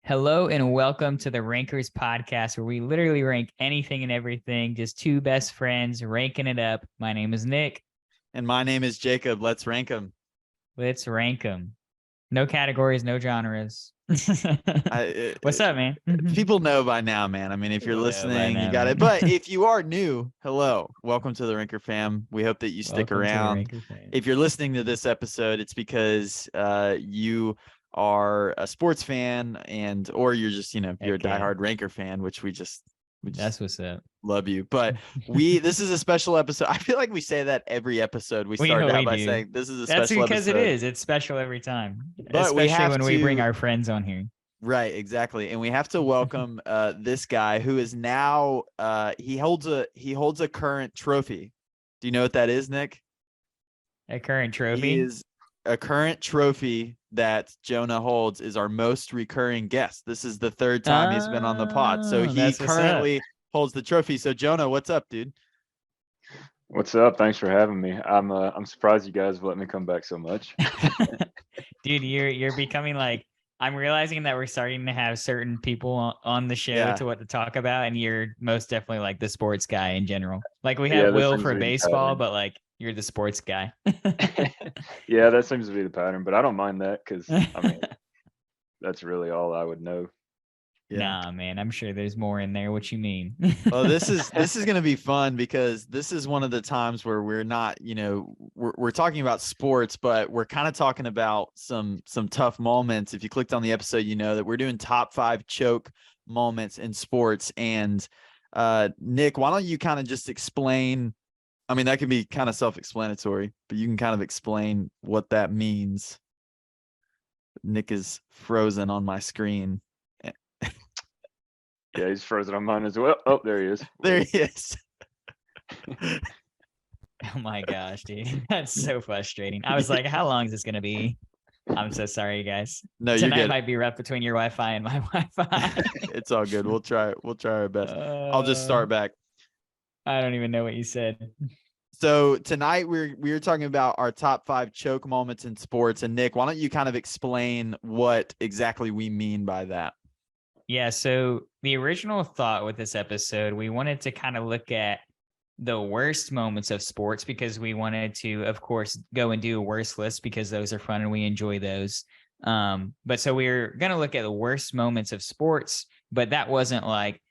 Hello and welcome to the Rankers podcast, where we literally rank anything and everything. Just two best friends ranking it up. My name is Nick. And my name is Jacob. Let's rank them. Let's rank them. No categories, no genres. What's up, man? People know by now, man. I mean, if you're listening, you got it. But if you are new, hello. Welcome to the Ranker fam. We hope that you stick around. If you're listening to this episode, it's because you are a sports fan or you're just, you're a diehard Ranker fan, which we just that's what's up. Love you. But this is a special episode. I feel like we say that every episode. We start out by saying this is a special episode. That's because it is. It's special every time. But especially when we bring our friends on here. Right, exactly. And we have to welcome this guy who is now he holds a current trophy. Do you know what that is, Nick? A current trophy? He is a current trophy that Jonah holds is our most recurring guest. This is the third time he's been on the pod. So he currently holds the trophy. So Jonah, what's up, dude? What's up? Thanks for having me. I'm surprised you guys let me come back so much. Dude, you're becoming like, I'm realizing that we're starting to have certain people on the show to what to talk about, and you're most definitely like the sports guy in general. Like we have Will for baseball, but like you're the sports guy. Yeah, that seems to be the pattern, but I don't mind that because I mean that's really all I would know. Yeah. Nah, man, I'm sure there's more in there. What you mean? Well, this is gonna be fun because this is one of the times where we're not, we're talking about sports, but we're kind of talking about some tough moments. If you clicked on the episode, you know that we're doing top 5 choke moments in sports. And Nick, why don't you kind of just explain? I mean, that can be kind of self-explanatory, but you can kind of explain what that means. Nick is frozen on my screen. Yeah, he's frozen on mine as well. Oh, there he is. There he is. Oh my gosh, dude. That's so frustrating. I was like, how long is this going to be? I'm so sorry, guys. No, Tonight you're good. Might be rough between your Wi-Fi and my Wi-Fi. It's all good. We'll try our best. I'll just start back. I don't even know what you said. So tonight we're talking about our top 5 choke moments in sports. And Nick, why don't you kind of explain what exactly we mean by that? Yeah, so the original thought with this episode, we wanted to kind of look at the worst moments of sports because we wanted to, of course, go and do a worst list because those are fun and we enjoy those. But so we're going to look at the worst moments of sports, but that wasn't like,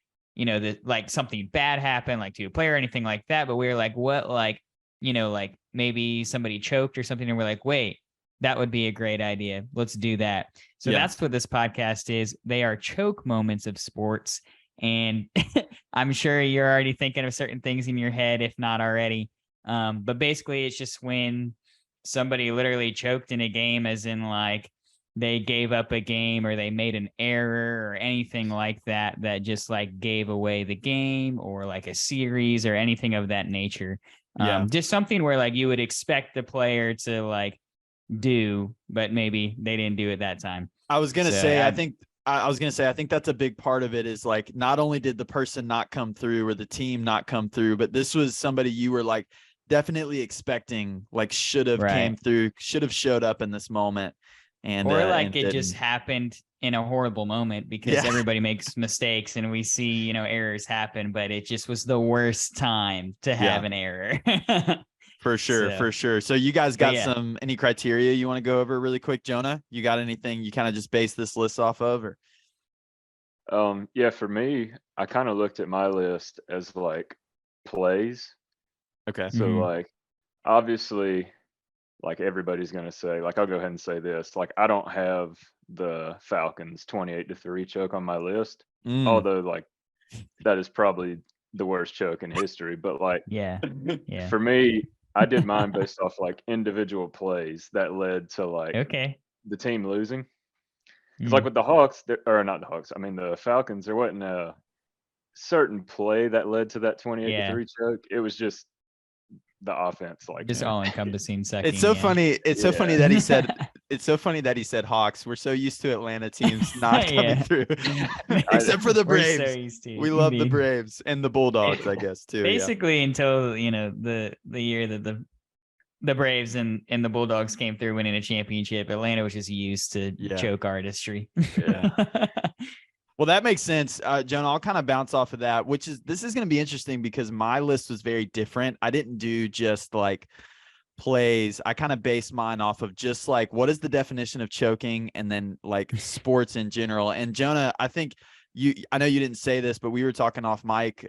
like something bad happened, like to a player or anything like that. But we were like, what, like, like maybe somebody choked or something. And we're like, wait, that would be a great idea. Let's do that. So that's what this podcast is. They are choke moments of sports. And I'm sure you're already thinking of certain things in your head, if not already. But basically, it's just when somebody literally choked in a game, as in like they gave up a game or they made an error or anything like that, that just like gave away the game or like a series or anything of that nature. Just something where like you would expect the player to like do, but maybe they didn't do it that time. I was gonna say, I think that's a big part of it is like, not only did the person not come through or the team not come through, but this was somebody you were like definitely expecting, like should have came through, should have showed up in this moment. And or like it just happened in a horrible moment because everybody makes mistakes and we see, errors happen, but it just was the worst time to have an error. For sure. So you guys got any criteria you want to go over really quick, Jonah? You got anything you kind of just base this list off of, or? Yeah, for me, I kind of looked at my list as like plays. Okay. So like, obviously, like everybody's going to say, like, I'll go ahead and say this, like, I don't have the Falcons 28-3 choke on my list, although like that is probably the worst choke in history. But like, for me, I did mine based off like individual plays that led to like the team losing. It's like with the Hawks, or not the Hawks, I mean the Falcons, there wasn't a certain play that led to that 28-3 choke. It was just the offense, like just all encompassing second. It's so funny. It's so funny that he said. It's so funny that he said Hawks. We're so used to Atlanta teams not coming through, except for the Braves. We love the Braves and the Bulldogs, I guess, too. Basically, until the year that the Braves and the Bulldogs came through winning a championship, Atlanta was just used to choke artistry. Well, that makes sense. Jonah, I'll kind of bounce off of that, this is going to be interesting because my list was very different. I didn't do just like plays. I kind of based mine off of just like, what is the definition of choking, and then like sports in general. And Jonah, I know you didn't say this, but we were talking off mic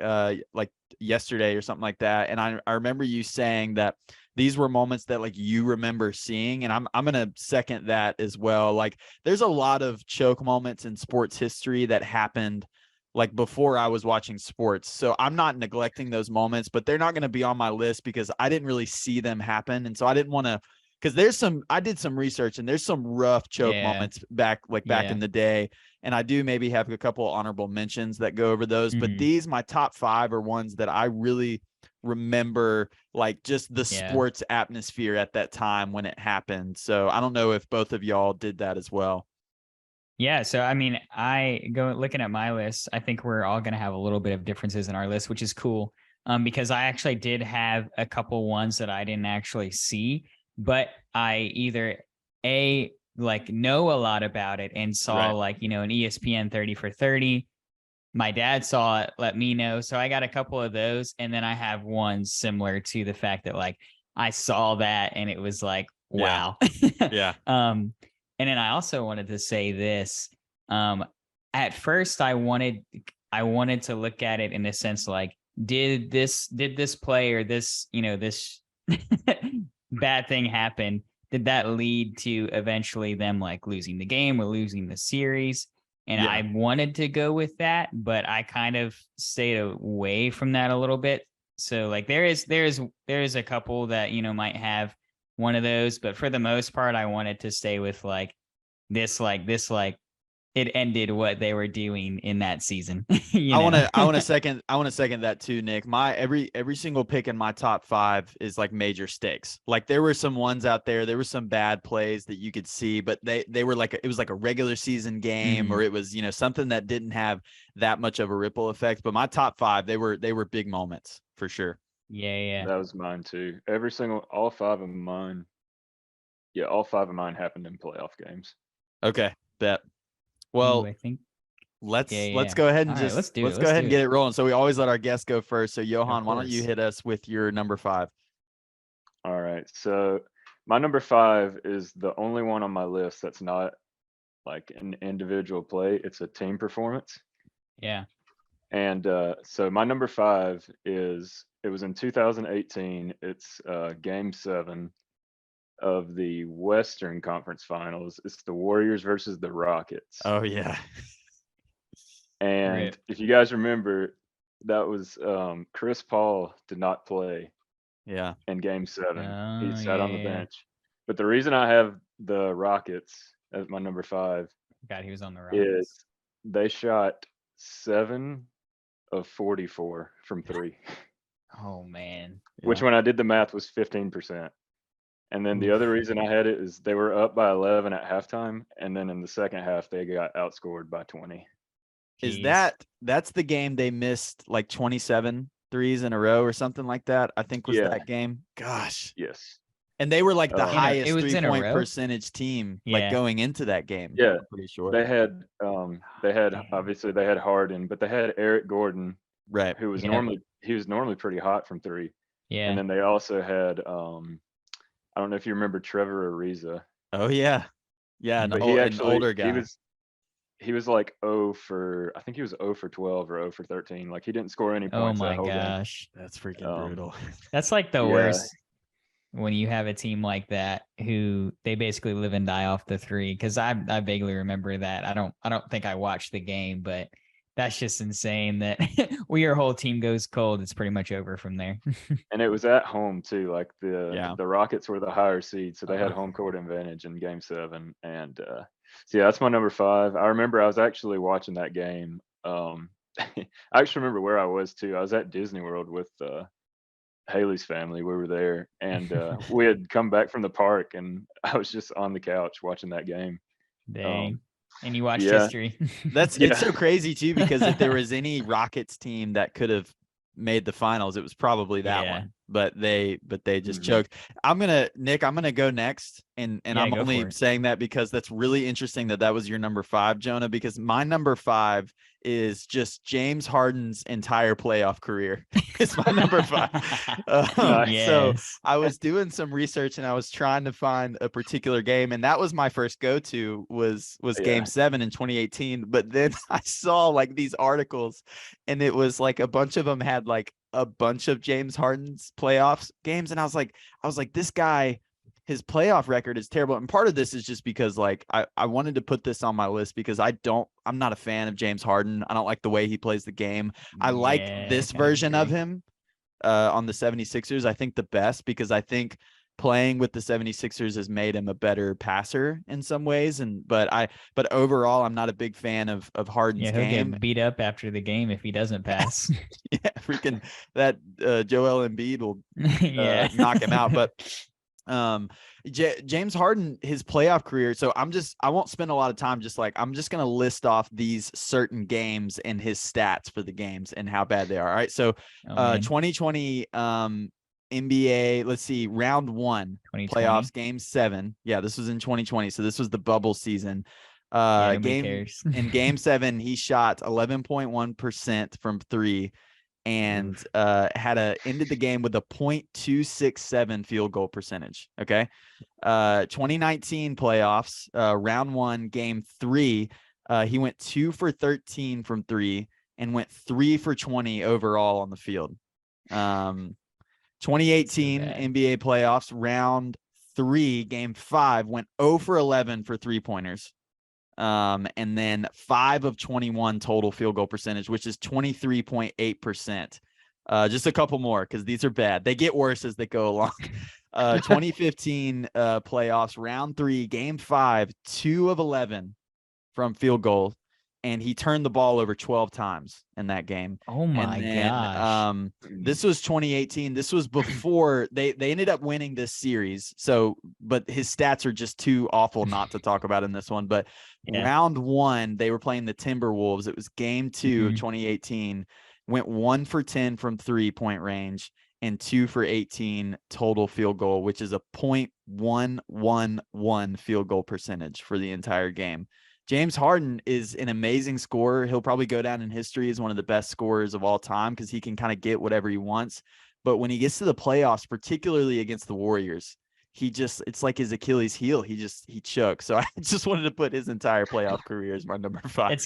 like yesterday or something like that. And I remember you saying that these were moments that like you remember seeing. And I'm going to second that as well. Like there's a lot of choke moments in sports history that happened like before I was watching sports. So I'm not neglecting those moments, but they're not going to be on my list because I didn't really see them happen. And so I didn't want to, because I did some research and there's some rough choke moments back in the day. And I do maybe have a couple honorable mentions that go over those, but my top 5 are ones that I really remember, like just the sports atmosphere at that time when it happened. So I don't know if both of y'all did that as well. Yeah. So, I mean, looking at my list, I think we're all going to have a little bit of differences in our list, which is cool. Because I actually did have a couple ones that I didn't actually see, but I either like know a lot about it and saw like, an ESPN 30 for 30. My dad saw it, let me know. So I got a couple of those. And then I have one similar to the fact that like I saw that and it was like, wow. Yeah. And then I also wanted to say this. At first I wanted to look at it in the sense like, did this play or this, this bad thing happen? Did that lead to eventually them like losing the game or losing the series? And I wanted to go with that, but I kind of stayed away from that a little bit. So like there is a couple that, might have one of those, but for the most part, I wanted to stay with like this, it ended what they were doing in that season. I want to second that too, Nick. My every single pick in my top 5 is like major stakes. Like there were some ones out there were some bad plays that you could see, but they were like, it was like a regular season game, or it was, something that didn't have that much of a ripple effect. But my top 5, they were big moments for sure. Yeah. That was mine too. All 5 of mine. Yeah, all 5 of mine happened in playoff games. Okay, bet. Well, I think let's go ahead and let's go ahead and get it rolling. So we always let our guests go first. So Johan, why don't you hit us with your number 5? All right. So my number 5 is the only one on my list that's not like an individual play. It's a team performance. Yeah. And so my number 5 it was in 2018. It's game 7 of the Western Conference Finals. It's the Warriors versus the Rockets. Oh yeah. And if you guys remember, that was Chris Paul did not play. Yeah. In game 7. He sat on the bench. But the reason I have the Rockets as my number 5 he was on the Rockets. Is they shot 7 of 44 from 3. Oh man. Which when I did the math was 15%. And then the other reason I had it is they were up by 11 at halftime, and then in the second half they got outscored by 20. Is that's the game they missed like 27 threes in a row or something like that? I think was that game. Gosh. Yes. And they were like the highest 3-point percentage team like going into that game. Yeah, I'm pretty sure. They had obviously they had Harden, but they had Eric Gordon, right, who was normally pretty hot from 3. Yeah. And then they also had I don't know if you remember Trevor Ariza. Oh yeah. Yeah, an older guy. He was like 0 for 12 or 0 for 13. Like he didn't score any points. Oh my gosh. That's freaking brutal. That's like the worst when you have a team like that who they basically live and die off the 3. Because I vaguely remember that. I don't think I watched the game, but that's just insane that when your whole team goes cold, it's pretty much over from there. And it was at home too. Like the Rockets were the higher seed, so they had home court advantage in game 7. And so that's my number 5. I remember I was actually watching that game. I actually remember where I was too. I was at Disney World with Haley's family. We were there, and we had come back from the park, and I was just on the couch watching that game. Dang. And you watched history. It's so crazy too, because if there was any Rockets team that could have made the finals, it was probably that one. but they just Mhm. choked. Nick, I'm gonna go next, and I'm go only for it. saying that because that's really interesting that was your number 5, Jonah, because my number 5 is just James Harden's entire playoff career. It's my number 5. Nice. So Yes. I was doing some research and I was trying to find a particular game, and that was my first go-to was Yeah. Game 7 in 2018. But then I saw like these articles, and it was like a bunch of them had like a bunch of James Harden's playoffs games, and I was like, this guy, his playoff record is terrible. And part of this is just because like I wanted to put this on my list because I'm not a fan of James Harden. I don't like the way he plays the game. I like this I version of agree. him on the 76ers, I think the best, because I think playing with the 76ers has made him a better passer in some ways. But overall, I'm not a big fan of Harden's He'll game. get beat up after the game if he doesn't pass. Yeah, freaking that Joel Embiid will Yeah. knock him out. But James Harden, his playoff career. So I won't spend a lot of time. I'm just going to list off these certain games and his stats for the games and how bad they are. All right. So 2020 NBA, let's see, round 1 playoffs, game 7. Yeah, this was in 2020. So this was the bubble season. Nobody cares. In game 7, he shot 11.1% from 3 and ended the game with a .267 field goal percentage. Okay. 2019 playoffs, round 1, game 3, he went 2 for 13 from 3 and went 3 for 20 overall on the field. 2018 NBA playoffs, round 3, game 5, went 0 for 11 for 3-pointers. And then 5 of 21 total field goal percentage, which is 23.8%. Just a couple more because these are bad. They get worse as they go along. 2015 playoffs, round 3, game 5, 2 of 11 from field goal, and he turned the ball over 12 times in that game. Oh my gosh. This was 2018. This was before they ended up winning this series. So, but his stats are just too awful not to talk about in this one. But round 1, they were playing the Timberwolves. It was game 2 of 2018. Went 1 for 10 from 3-point range and 2 for 18 total field goal, which is a .111 field goal percentage for the entire game. James Harden is an amazing scorer. He'll probably go down in history as one of the best scorers of all time because he can kind of get whatever he wants. But when he gets to the playoffs, particularly against the Warriors, it's like his Achilles heel. He chokes. So I just wanted to put his entire playoff career as my number 5.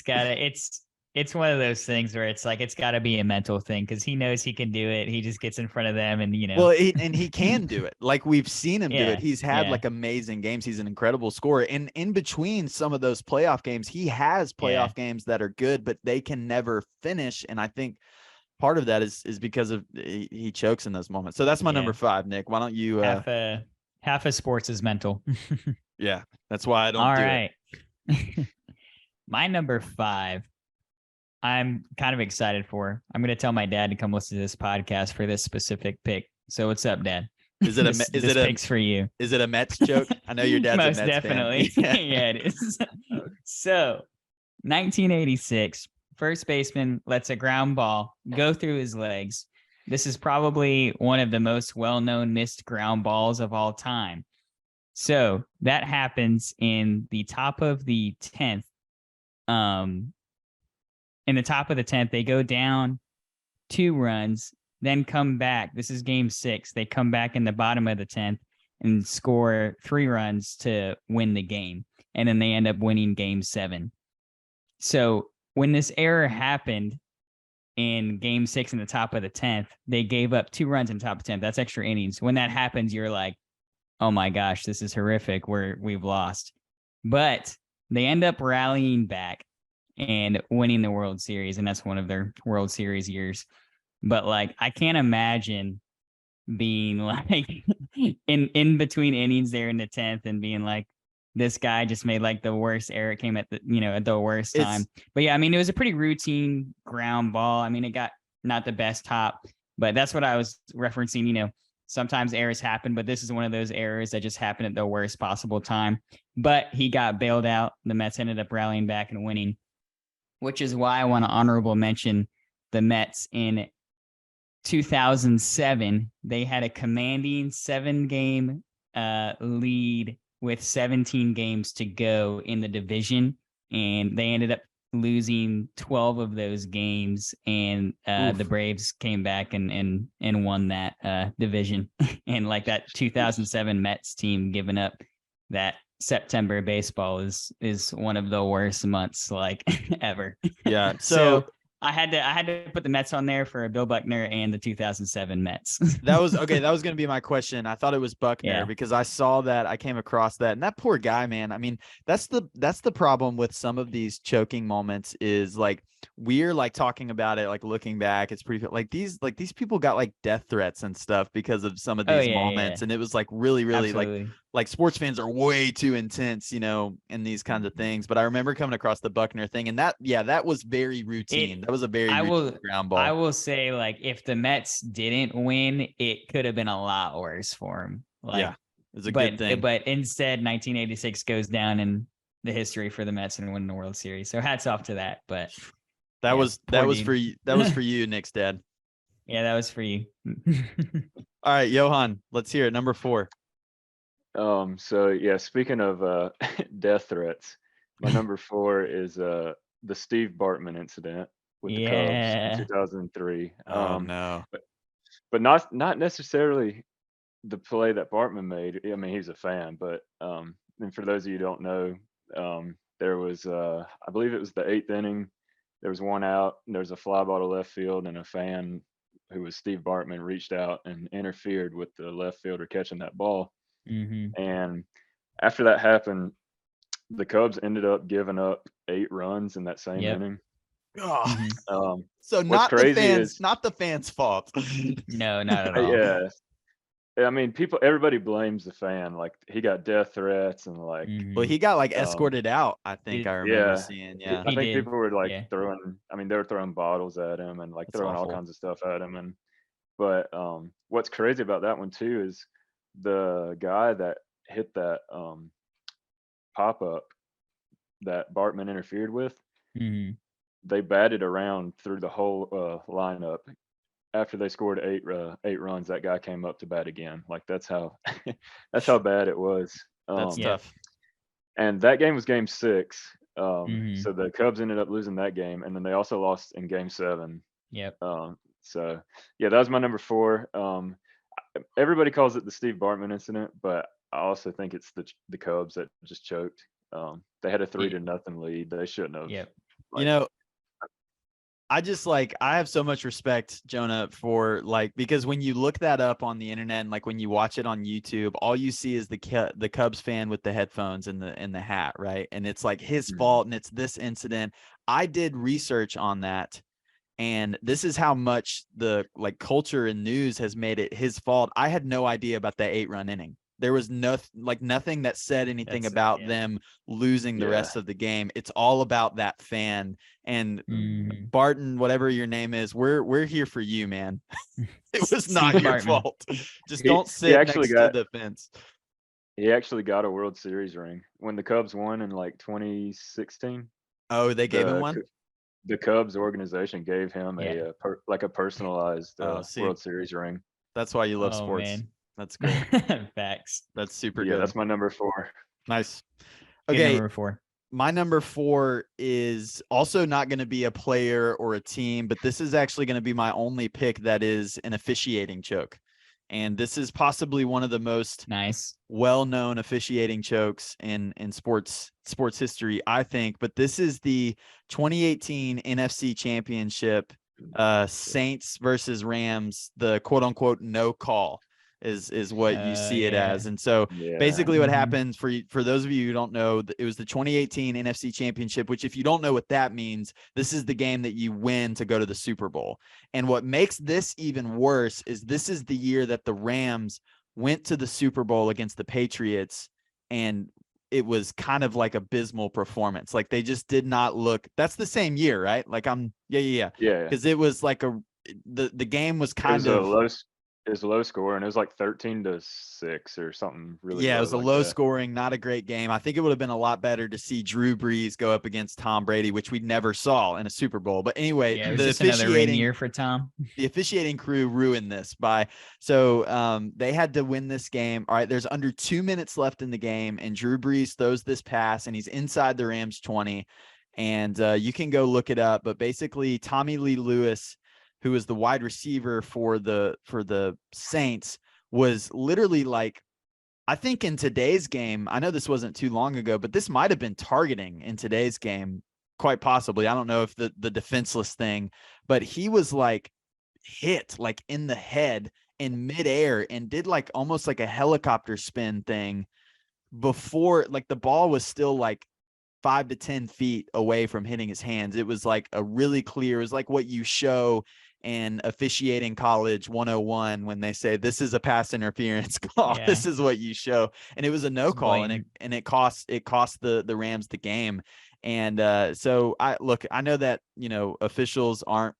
It's one of those things where it's like, it's gotta be a mental thing because he knows he can do it. He just gets in front of them and, Well, he can do it. Like we've seen him do it. He's had like amazing games. He's an incredible scorer. And in between some of those playoff games, he has playoff games that are good, but they can never finish. And I think part of that is because of he chokes in those moments. So that's my number 5, Nick. Why don't you half of sports is mental. Yeah, that's why I don't do it. My number 5, I'm kind of excited for. I'm going to tell my dad to come listen to this podcast for this specific pick. So what's up, Dad? Is it pick's for you? Is it a Mets joke? I know your dad's Most a Mets definitely. fan. Yeah, it is. So 1986, first baseman lets a ground ball go through his legs. This is probably one of the most well-known missed ground balls of all time. So that happens in the top of the 10th. In the top of the 10th, they go down 2 runs, then come back. This is game 6. They come back in the bottom of the 10th and score 3 runs to win the game. And then they end up winning game 7. So when this error happened in game 6 in the top of the 10th, they gave up 2 runs in the top of 10th. That's extra innings. When that happens, you're like, oh my gosh, this is horrific. We've lost. But they end up rallying back and winning the World Series. And that's one of their World Series years. But like, I can't imagine being like in between innings there in the 10th and being like, this guy just made like the worst error. It came at the worst time. But yeah, I mean, it was a pretty routine ground ball. I mean, it got not the best top, but that's what I was referencing. Sometimes errors happen, but this is one of those errors that just happened at the worst possible time. But he got bailed out. The Mets ended up rallying back and winning, which is why I want to honorable mention the Mets in 2007, they had a commanding 7-game lead with 17 games to go in the division, and they ended up losing 12 of those games, and the Braves came back and won that division. And like that 2007 Mets team giving up that September baseball is one of the worst months like ever. Yeah. So I had to put the Mets on there for Bill Buckner and the 2007 Mets. That was okay. That was going to be my question. I thought it was Buckner because I saw that. I came across that, and that poor guy, man. I mean, that's the problem with some of these choking moments is like we're like talking about it, like looking back, it's pretty like these people got like death threats and stuff because of some of these moments, and it was like really Absolutely. like sports fans are way too intense, you know, in these kinds of things. But I remember coming across the Buckner thing, and that was very routine. That was a very routine ground ball. I will say, like, if the Mets didn't win, it could have been a lot worse for him. Like, it's a good thing. But instead, 1986 goes down in the history for the Mets and winning the World Series. So hats off to that. But that was for you. That was for you, Nick's dad. Yeah, that was for you. All right, Johan, let's hear it. Number 4. So yeah, speaking of death threats, my number 4 is the Steve Bartman incident with the Cubs in 2003. Oh no. But not necessarily the play that Bartman made. I mean, he's a fan, but and for those of you who don't know, there was I believe it was the 8th inning. There was one out, and there was a fly ball to left field, and a fan who was Steve Bartman reached out and interfered with the left fielder catching that ball. Mm-hmm. And after that happened, the Cubs ended up giving up 8 runs in that same inning. Oh. So not the fans' fault. No, not at all. Yeah. I mean, everybody blames the fan. Like, he got death threats and like. Well, he got like escorted out. I think I remember seeing. Yeah, I think people were like throwing. I mean, they were throwing bottles at him and like throwing all kinds of stuff at him. But what's crazy about that one too is the guy that hit that pop up that Bartman interfered with. Mm-hmm. They batted around through the whole lineup. After they scored 8 runs, that guy came up to bat again. Like, that's how bad it was. That's tough. And that game was game 6. So the Cubs ended up losing that game, and then they also lost in game 7. Yep. So yeah, that was my number 4. Everybody calls it the Steve Bartman incident, but I also think it's the Cubs that just choked. They had a 3-0 lead. They shouldn't have. Yep. You know, I have so much respect, Jonah, for because when you look that up on the internet and like when you watch it on YouTube, all you see is the Cubs fan with the headphones and the hat, right? And it's like his fault, and it's this incident. I did research on that, and this is how much the culture and news has made it his fault. I had no idea about that 8-run inning. There was nothing that said anything about them losing the rest of the game. It's all about that fan. And Barton, whatever your name is, we're here for you, man. It was not your fault. Just don't sit next to the fence. He actually got a World Series ring when the Cubs won in 2016. Oh, they gave him one? The Cubs organization gave him a personalized World Series ring. That's why you love sports. Man. That's great. Facts. That's super good. Yeah, that's my number 4. Nice. Okay. Number 4. My number 4 is also not going to be a player or a team, but this is actually going to be my only pick that is an officiating choke. And this is possibly one of the most well-known officiating chokes in sports history, I think. But this is the 2018 NFC Championship, Saints versus Rams, the quote-unquote no call. Is what you see it as. And so basically what happens for those of you who don't know, it was the 2018 NFC Championship, which if you don't know what that means, this is the game that you win to go to the Super Bowl. And what makes this even worse is this is the year that the Rams went to the Super Bowl against the Patriots, and it was kind of like abysmal performance. Like they just did not look. That's the same year, right? Like because it was like the game was kind of. is low scoring. It was like 13-6 or something really Yeah, low it was a like low that. scoring, not a great game. I think it would have been a lot better to see Drew Brees go up against Tom Brady, which we never saw in a Super Bowl. But anyway, Yeah, it was just another ring year for Tom. The officiating crew ruined this by they had to win this game. All right, there's under 2 minutes left in the game, and Drew Brees throws this pass, and he's inside the Rams 20. And you can go look it up, but basically Tommy Lee Lewis, who is the wide receiver for the Saints, was literally like, I think in today's game, I know this wasn't too long ago, but this might have been targeting in today's game, quite possibly. I don't know if the defenseless thing, but he was like hit like in the head in midair and did like almost like a helicopter spin thing before, like the ball was still like 5 to 10 feet away from hitting his hands. It was like a really clear, it was like what you show in officiating college 101 when they say this is a pass interference call. Yeah. This is what you show. And it was a no call, and it cost the Rams the game. And so I know that, officials aren't,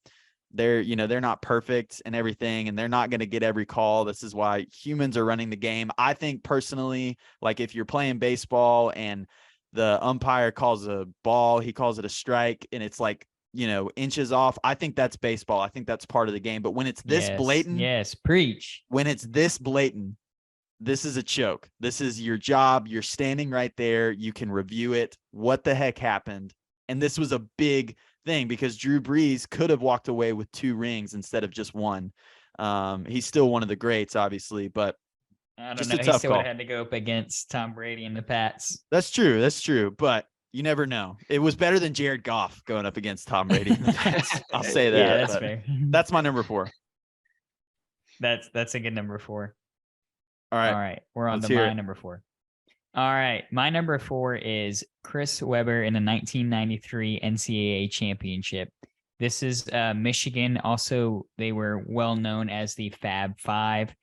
they're not perfect and everything, and they're not going to get every call. This is why humans are running the game. I think personally, like if you're playing baseball and the umpire calls a ball, he calls it a strike, and it's like, inches off, I think that's baseball. I think that's part of the game. But when it's this blatant, yes, preach. When it's this blatant, this is a choke. This is your job. You're standing right there. You can review it. What the heck happened? And this was a big thing because Drew Brees could have walked away with 2 rings instead of just 1. He's still one of the greats, obviously, but I don't just know. a He tough still call. would have had to go up against Tom Brady and the Pats. That's true. But you never know. It was better than Jared Goff going up against Tom Brady and the Pats. I'll say that. Yeah, that's fair. That's my number 4. That's a good number 4. All right. We're on to my number 4. All right. My number 4 is Chris Webber in the 1993 NCAA championship. This is Michigan. Also, they were well known as the Fab Five.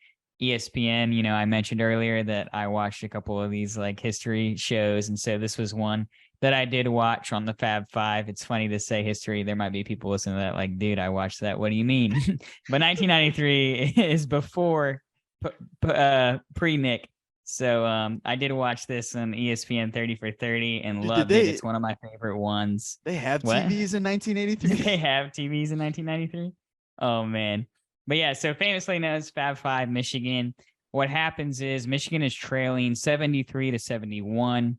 ESPN, I mentioned earlier that I watched a couple of these like history shows. And so this was one that I did watch on the Fab Five. It's funny to say history. There might be people listening to that like, dude, I watched that. What do you mean? But 1993 is before pre-Nick. So I did watch this on ESPN 30 for 30 and loved it. It's one of my favorite ones. They have TVs in 1983? They have TVs in 1993? Oh, man. But yeah, so famously known as Fab Five, Michigan. What happens is Michigan is trailing 73-71.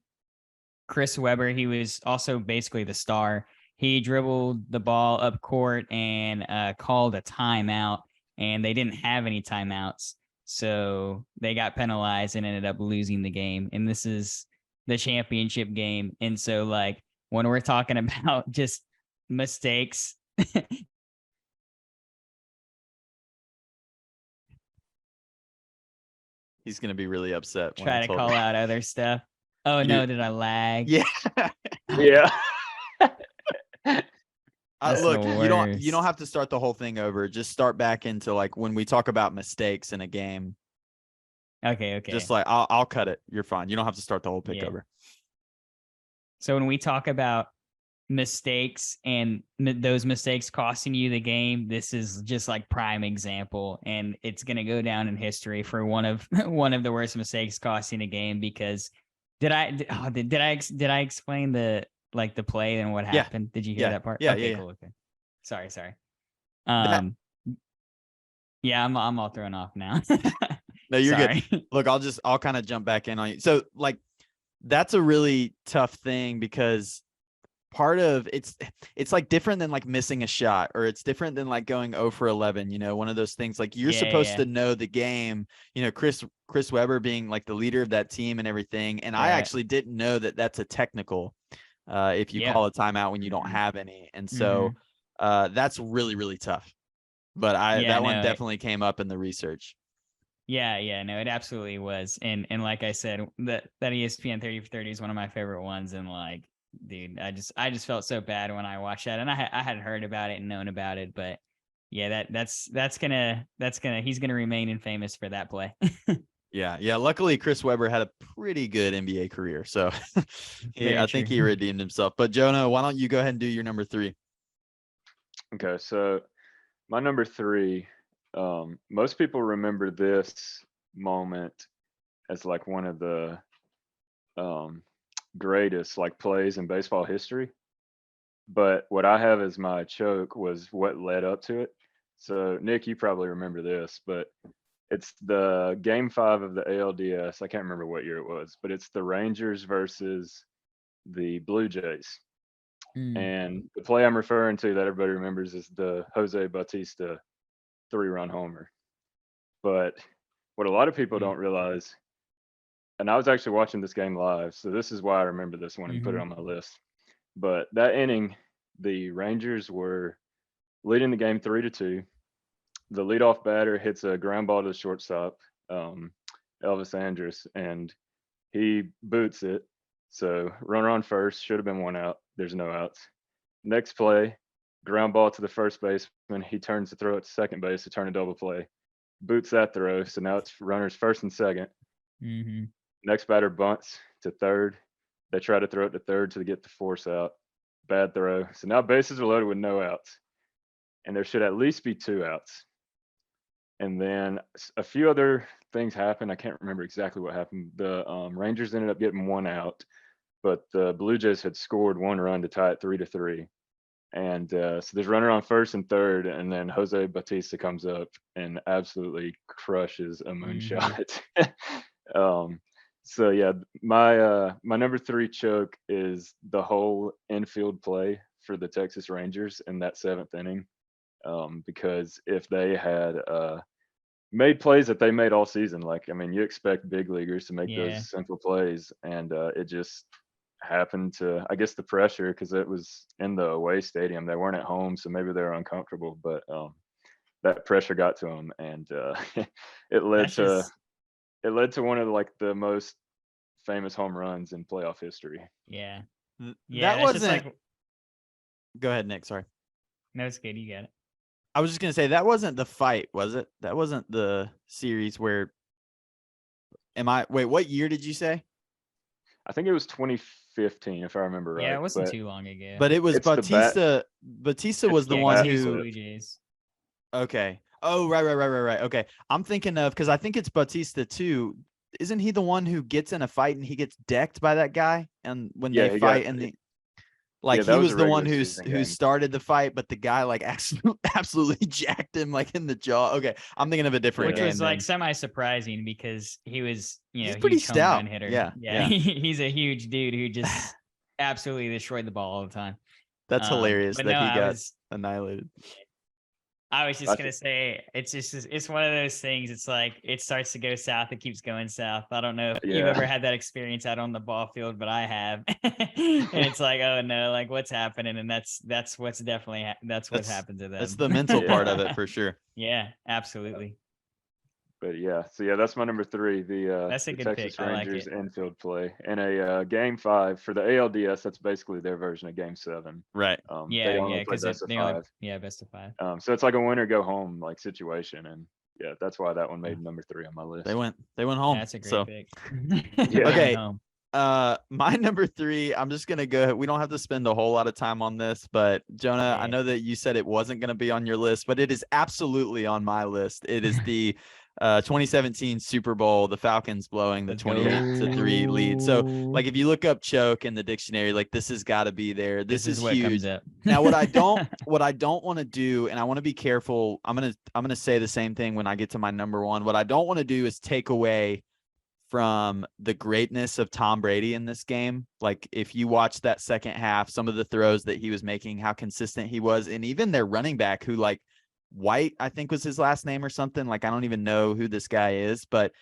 Chris Webber, he was also basically the star. He dribbled the ball up court and called a timeout, and they didn't have any timeouts. So they got penalized and ended up losing the game. And this is the championship game. And so, like, when we're talking about just mistakes, he's going to be really upset. Try to call out other stuff. Oh, no, did I lag? Yeah. Yeah. Look, you don't have to start the whole thing over. Just start back into like when we talk about mistakes in a game. Okay. Just like I'll cut it. You're fine. You don't have to start the whole pick over. So when we talk about mistakes and those mistakes costing you the game, this is just like prime example, and it's gonna go down in history for one of the worst mistakes costing a game. Because did I explain the play and what happened? Did you hear that part? Yeah. Cool. Okay. Sorry. I'm all thrown off now. No, you're good. Look, I'll kind of jump back in on you. So like, that's a really tough thing because part of it's like different than like missing a shot, or it's different than like going 0 for 11, one of those things. Like you're supposed to know the game, Chris Webber being like the leader of that team and everything. And I actually didn't know that that's a technical, if you call a timeout when you don't have any. And so that's really, really tough. But that one definitely came up in the research. Yeah, no, it absolutely was. And like I said, that ESPN 30 for 30 is one of my favorite ones. And like, dude, I just felt so bad when I watched that, and I had heard about it and known about it, but yeah, he's gonna remain infamous for that play. Yeah. Luckily, Chris Webber had a pretty good NBA career, so I think he redeemed himself. But Jonah, why don't you go ahead and do your number 3? Okay, so my number 3, Most people remember this moment as like one of the greatest like plays in baseball history. But what I have as my choke was what led up to it. So Nick, you probably remember this, but it's the game 5 of the ALDS. I can't remember what year it was, but it's the Rangers versus the Blue Jays. And the play I'm referring to that everybody remembers is the Jose Bautista 3-run homer. But what a lot of people don't realize, and I was actually watching this game live, so this is why I remember this one and put it on my list. But that inning, the Rangers were leading the game 3-2. The leadoff batter hits a ground ball to the shortstop, Elvis Andrus, and he boots it. So runner on first, should have been 1 out. There's no outs. Next play, ground ball to the first baseman. He turns to throw it to second base to turn a double play. Boots that throw. So now it's runners first and second. Next batter bunts to third. They try to throw it to third to get the force out. Bad throw. So now bases are loaded with no outs. And there should at least be 2 outs. And then a few other things happened. I can't remember exactly what happened. The Rangers ended up getting 1 out, but the Blue Jays had scored 1 run to tie it 3-3. And so there's runner on first and third, and then Jose Bautista comes up and absolutely crushes a moonshot. So yeah, my number 3 choke is the whole infield play for the Texas Rangers in that 7th inning. Because if they had made plays that they made all season, like, I mean, you expect big leaguers to make those simple plays, and it just happened to, I guess, the pressure, because it was in the away stadium. They weren't at home, so maybe they were uncomfortable, but that pressure got to them, and it led to one of like the most famous home runs in playoff history. Yeah. That wasn't like... Go ahead, Nick. Sorry. No, it's good. You got it. I was just going to say, that wasn't the fight, was it? That wasn't the series where... Wait, what year did you say? I think it was 2015, if I remember right. Yeah, it wasn't too long ago. But it was Bautista. Bautista was the one who... Blue Jays. Okay. Oh, right. Okay. I'm thinking of... Because I think it's Bautista, too. Isn't he the one who gets in a fight and he gets decked by that guy? And when they fight and like, he was the one who started the fight, but the guy like absolutely jacked him like in the jaw. Okay, I'm thinking of a different game. Which was like semi-surprising because he was, he's pretty stout. Hitter. Yeah. He's a huge dude who just absolutely destroyed the ball all the time. That's hilarious that he got annihilated. I was just gonna say, it's one of those things. It's like it starts to go south, it keeps going south. I don't know if you've ever had that experience out on the ball field, but I have. And it's like, oh no, like what's happening? And that's what's definitely what happened to them. That's the mental part of it for sure. Yeah, absolutely. But so that's my number 3. That's a the good Texas pick. Rangers I like it. infield play in a game 5 for the ALDS. That's basically their version of game 7. Right. Because best of 5. So it's like a win or go home like situation, and that's why that one made number 3 on my list. They went home. Yeah, that's a great pick. Okay. My number 3, I'm just gonna go. We don't have to spend a whole lot of time on this, but Jonah, I know that you said it wasn't gonna be on your list, but it is absolutely on my list. It is the 2017 Super Bowl, the Falcons blowing the 28-3 lead. So like, if you look up choke in the dictionary, like this has got to be there. This is what huge. Comes up. Now, what I don't want to do, and I want to be careful, I'm going to say the same thing when I get to my number 1. What I don't want to do is take away from the greatness of Tom Brady in this game. Like, if you watch that second half, some of the throws that he was making, how consistent he was, and even their running back, who like White, I think was his last name or something. Like, I don't even know who this guy is, but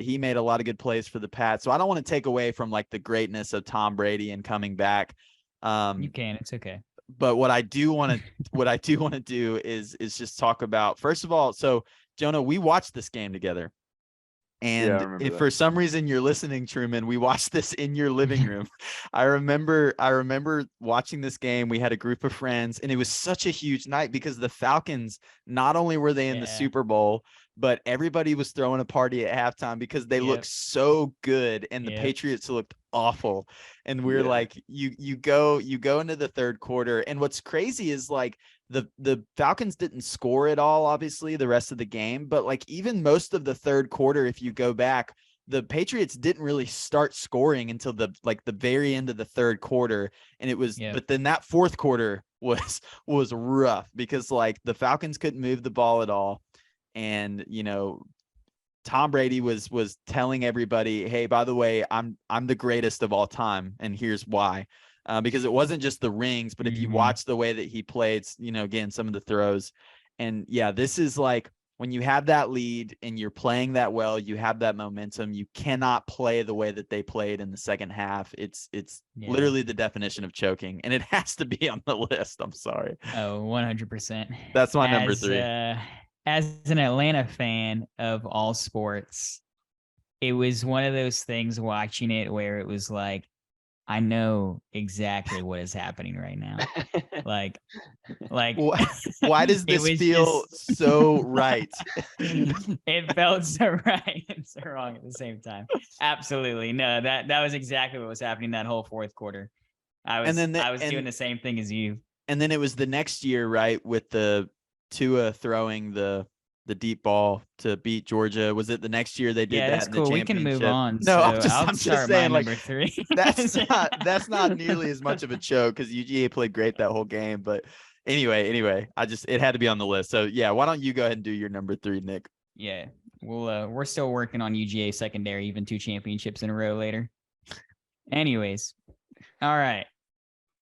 he made a lot of good plays for the Pats. So I don't want to take away from like the greatness of Tom Brady and coming back. You can, it's okay. But what I do want to do is just talk about, first of all, so Jonah, we watched this game together. And if for some reason you're listening, Truman, we watched this in your living room. I remember watching this game. We had a group of friends, and it was such a huge night because the Falcons, not only were they in the Super Bowl, but everybody was throwing a party at halftime because they looked so good and the Patriots looked awful. And we're like, you go into the third quarter. And what's crazy is like the Falcons didn't score at all, obviously, the rest of the game. But like even most of the third quarter, if you go back, the Patriots didn't really start scoring until the very end of the third quarter. And it was, but then that fourth quarter was rough because like the Falcons couldn't move the ball at all. And, you know, Tom Brady was telling everybody, hey, by the way, I'm the greatest of all time. And here's why. Because it wasn't just the rings, but if you watch the way that he played, you know, again, some of the throws. And yeah, this is like when you have that lead and you're playing that well, you have that momentum, you cannot play the way that they played in the second half. It's literally the definition of choking, and it has to be on the list. I'm sorry. Oh, 100%. That's my number 3. As an Atlanta fan of all sports, it was one of those things watching it where it was like, I know exactly what is happening right now. Like why does this feel so right? It felt so right and so wrong at the same time. Absolutely. No, that was exactly what was happening that whole fourth quarter. I was doing the same thing as you. And then it was the next year, right, with the Tua throwing the deep ball to beat Georgia. Was it the next year they did that? That's cool. We can move on. No, so I'm just saying, like, number 3. that's not nearly as much of a choke because UGA played great that whole game. But anyway, it had to be on the list. So yeah, why don't you go ahead and do your number 3, Nick? Yeah, we're still working on UGA secondary, even 2 championships in a row later. Anyways, all right.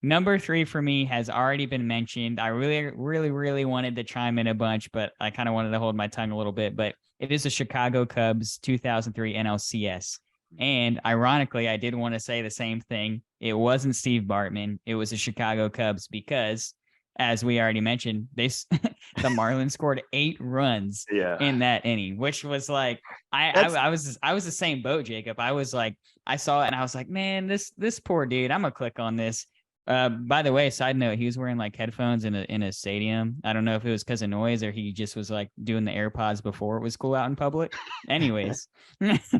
Number 3 for me has already been mentioned. I really wanted to chime in a bunch, but I kind of wanted to hold my tongue a little bit. But it is the Chicago Cubs 2003 NLCS. And ironically, I did want to say the same thing. It wasn't Steve Bartman. It was the Chicago Cubs because, as we already mentioned, the Marlins scored 8 runs in that inning, which was like, I was the same boat, Jacob. I was like, I saw it and I was like, man, this poor dude, I'm going to click on this. By the way, side note, he was wearing like headphones in a stadium. I don't know if it was because of noise or he just was like doing the AirPods before it was cool out in public. Anyways,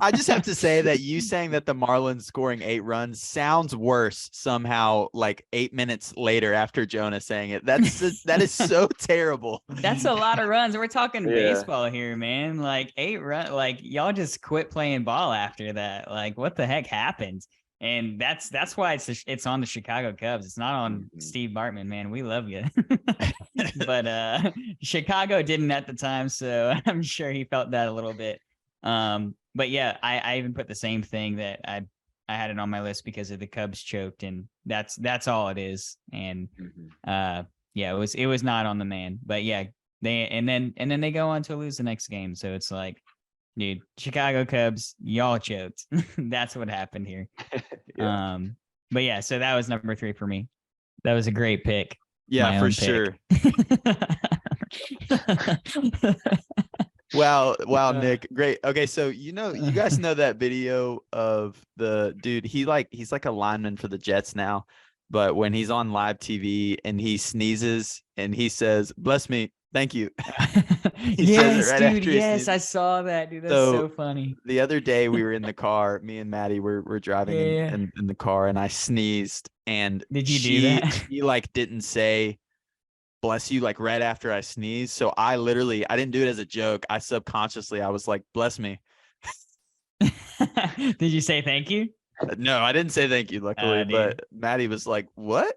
I just have to say that you saying that the Marlins scoring 8 runs sounds worse somehow, like 8 minutes later after Jonah saying it. That is so terrible. That's a lot of runs. We're talking baseball here, man. Like 8 runs. Like y'all just quit playing ball after that. Like what the heck happened? And that's why it's on the Chicago Cubs. It's not on Steve Bartman, man. We love you. But Chicago didn't at the time, so I'm sure he felt that a little bit. But yeah, I even put the same thing that I had it on my list because of the Cubs choked, and that's all it is. And it was not on the man. But yeah, then they go on to lose the next game. So it's like, dude, Chicago Cubs, y'all choked. That's what happened here. But yeah, so that was number 3 for me. That was a great pick. Yeah, for sure. Wow, Nick, great. Okay, so you guys know that video of the dude. He's like a lineman for the Jets now, but when he's on live TV and he sneezes and he says, "Bless me." Thank you. Yes, dude. Yes, I saw that, dude. That's so funny. The other day we were in the car, me and Maddie were driving in the car, and I sneezed. And did you do that? He like didn't say "bless you" like right after I sneezed. So I didn't do it as a joke. I subconsciously I was like, "Bless me." Did you say thank you? No, I didn't say thank you, luckily. But Maddie was like, "What?"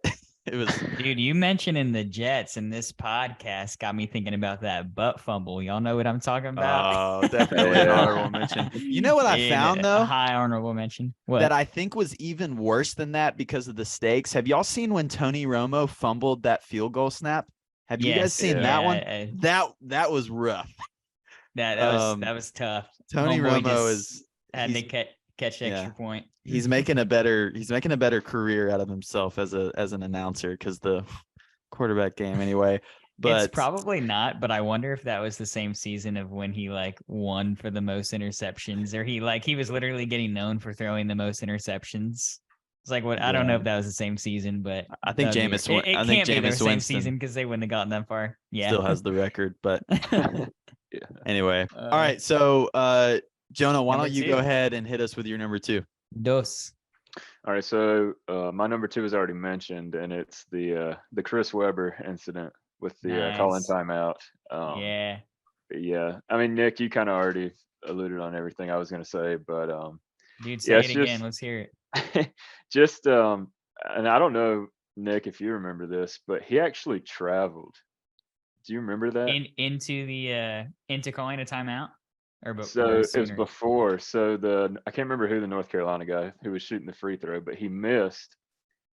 It was, dude, you mentioning the Jets in this podcast got me thinking about that butt fumble. Y'all know what I'm talking about? Oh, definitely an honorable mention. You know what I found though? A high honorable mention. What? That I think was even worse than that because of the stakes. Have y'all seen when Tony Romo fumbled that field goal snap? Have you guys seen that one? That was rough. That was tough. Tony Romo had to catch the extra point. He's making a better career out of himself as an announcer because the quarterback game anyway. But it's probably not, but I wonder if that was the same season of when he like won for the most interceptions, or he was literally getting known for throwing the most interceptions. It's like what I don't know if that was the same season, but I think Jameis it can't be the same season because they wouldn't have gotten that far. Yeah, still has the record, but Yeah. Anyway, all right. So, Jonah, why Number don't you two. go ahead and hit us with your number 2? Dos. All right, so my number 2 is already mentioned, and it's the Chris Webber incident with the call-in Nice. timeout. Yeah. Yeah, I mean, Nick, you kind of already alluded on everything I was gonna say, but Dude, yeah, say it it's again. just Let's hear it. just and I don't know, Nick, if you remember this, but he actually traveled. Do you remember that? Into calling a timeout, or So it was sooner. before. So I can't remember who the North Carolina guy who was shooting the free throw, but he missed,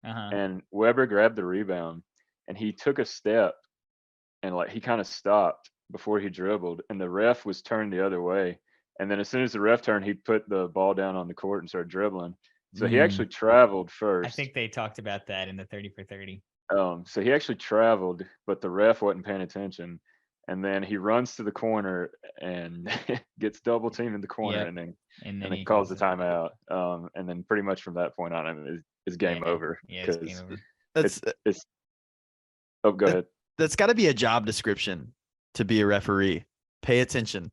Uh-huh. and Weber grabbed the rebound, and he took a step, and like he kind of stopped before he dribbled, and the ref was turned the other way, and then as soon as the ref turned, he put the ball down on the court and started dribbling. So he actually traveled I first. think they talked about that in the 30 for 30. So he actually traveled, but the ref wasn't paying attention. And then he runs to the corner and gets double teamed in the corner, Yep. and then And then he calls the it. timeout. And then pretty much from that point on, is game Yeah. over Yeah, it's game because over. it's. Oh, go ahead. That's got to be a job description to be a referee. Pay attention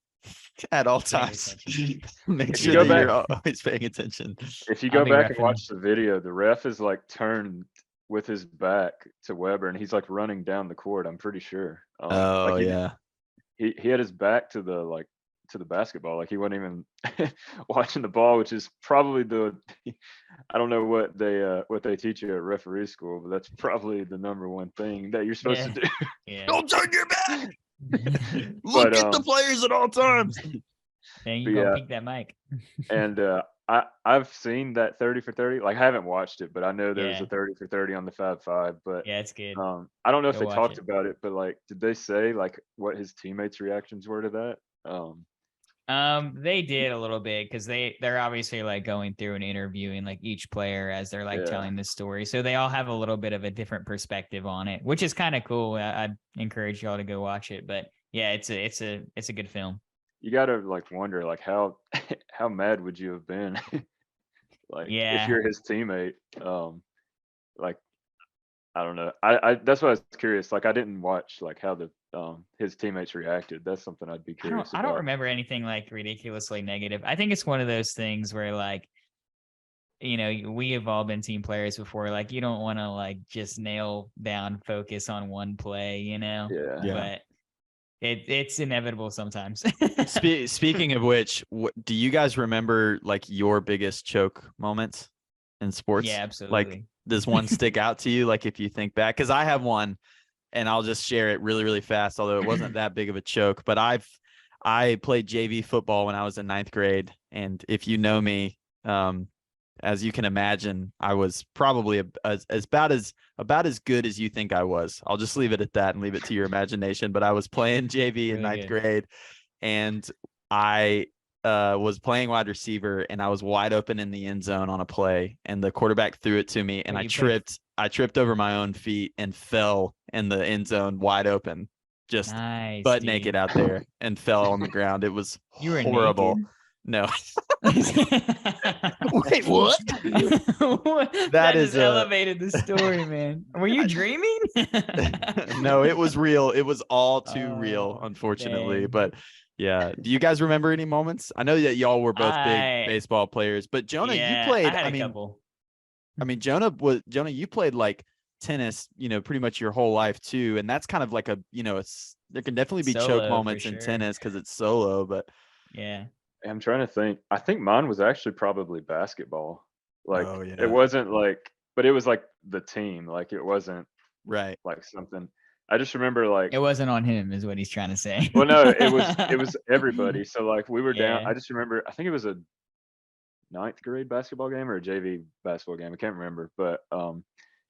at all Pay times. attention. Make If sure you go that you're back- always paying attention. If you I'll go be back and reffing watch the video, the ref is like turned with his back to Weber, and he's like running down the court. I'm pretty sure. Oh, Like yeah. he had his back to the basketball, like he wasn't even watching the ball, which is probably I don't know what they teach you at referee school, but that's probably the number one thing that you're supposed to do. Yeah. Don't turn your back. But, Look at the players at all times. Then you But gonna yeah. peek that mic. And I've seen that 30 for 30. Like I haven't watched it, but I know there's Yeah. a 30 for 30 on the Fab Five. But Yeah, it's good. I don't know if Go they watch talked it. about it, but like, did they say like what his teammates' reactions were to that? They did a little bit because they're obviously like going through and interviewing like each player as they're like Yeah. telling the story. So they all have a little bit of a different perspective on it, which is kind of cool. I'd encourage y'all to go watch it. But yeah, it's a good film. You gotta like wonder like how how mad would you have been like Yeah. if you're his teammate. Like I don't know. I that's why I was curious. Like I didn't watch like how the his teammates reacted. That's something I'd be curious I don't about. remember anything like ridiculously negative. I think it's one of those things where like, we have all been team players before. Like you don't want to like just nail down focus on one play, Yeah. but it's inevitable sometimes. Speaking of which, do you guys remember like your biggest choke moments in sports? Yeah, absolutely. Like, does one stick out to you? Like, if you think back, because I have one, and I'll just share it really, really fast. Although it wasn't that big of a choke, but I played JV football when I was in 9th grade, and if you know me, as you can imagine, I was probably about as good as you think I was. I'll just leave it at that and leave it to your imagination. But I was playing JV in Really 9th good. grade, and I was playing wide receiver, and I was wide open in the end zone on a play, and the quarterback threw it to me, and Wait, I you played- tripped over my own feet and fell in the end zone wide open, just Nice, butt dude. naked out there, and fell on the ground. It was You were horrible. naked? No. Wait, what? That is just elevated the story, man. Were you dreaming? No, it was real. It was all too real, Oh, unfortunately. dang. But yeah, do you guys remember any moments? I know that y'all were both big I- baseball players, but Jonah, you Yeah, played. I had I a mean, couple. Jonah, you played like tennis, pretty much your whole life too, and that's kind of like there can definitely be Solo, choke for moments in sure. tennis because it's solo, but Yeah. I'm trying to think. I think mine was actually probably basketball. Like Oh, yeah. it wasn't like, but it was like the team. Like it wasn't right. like something. I just remember like, It wasn't on him, is what he's trying to say. well, no, it was everybody. So like we were down. Yeah. I just remember. I think it was a 9th grade basketball game or a JV basketball game. I can't remember. But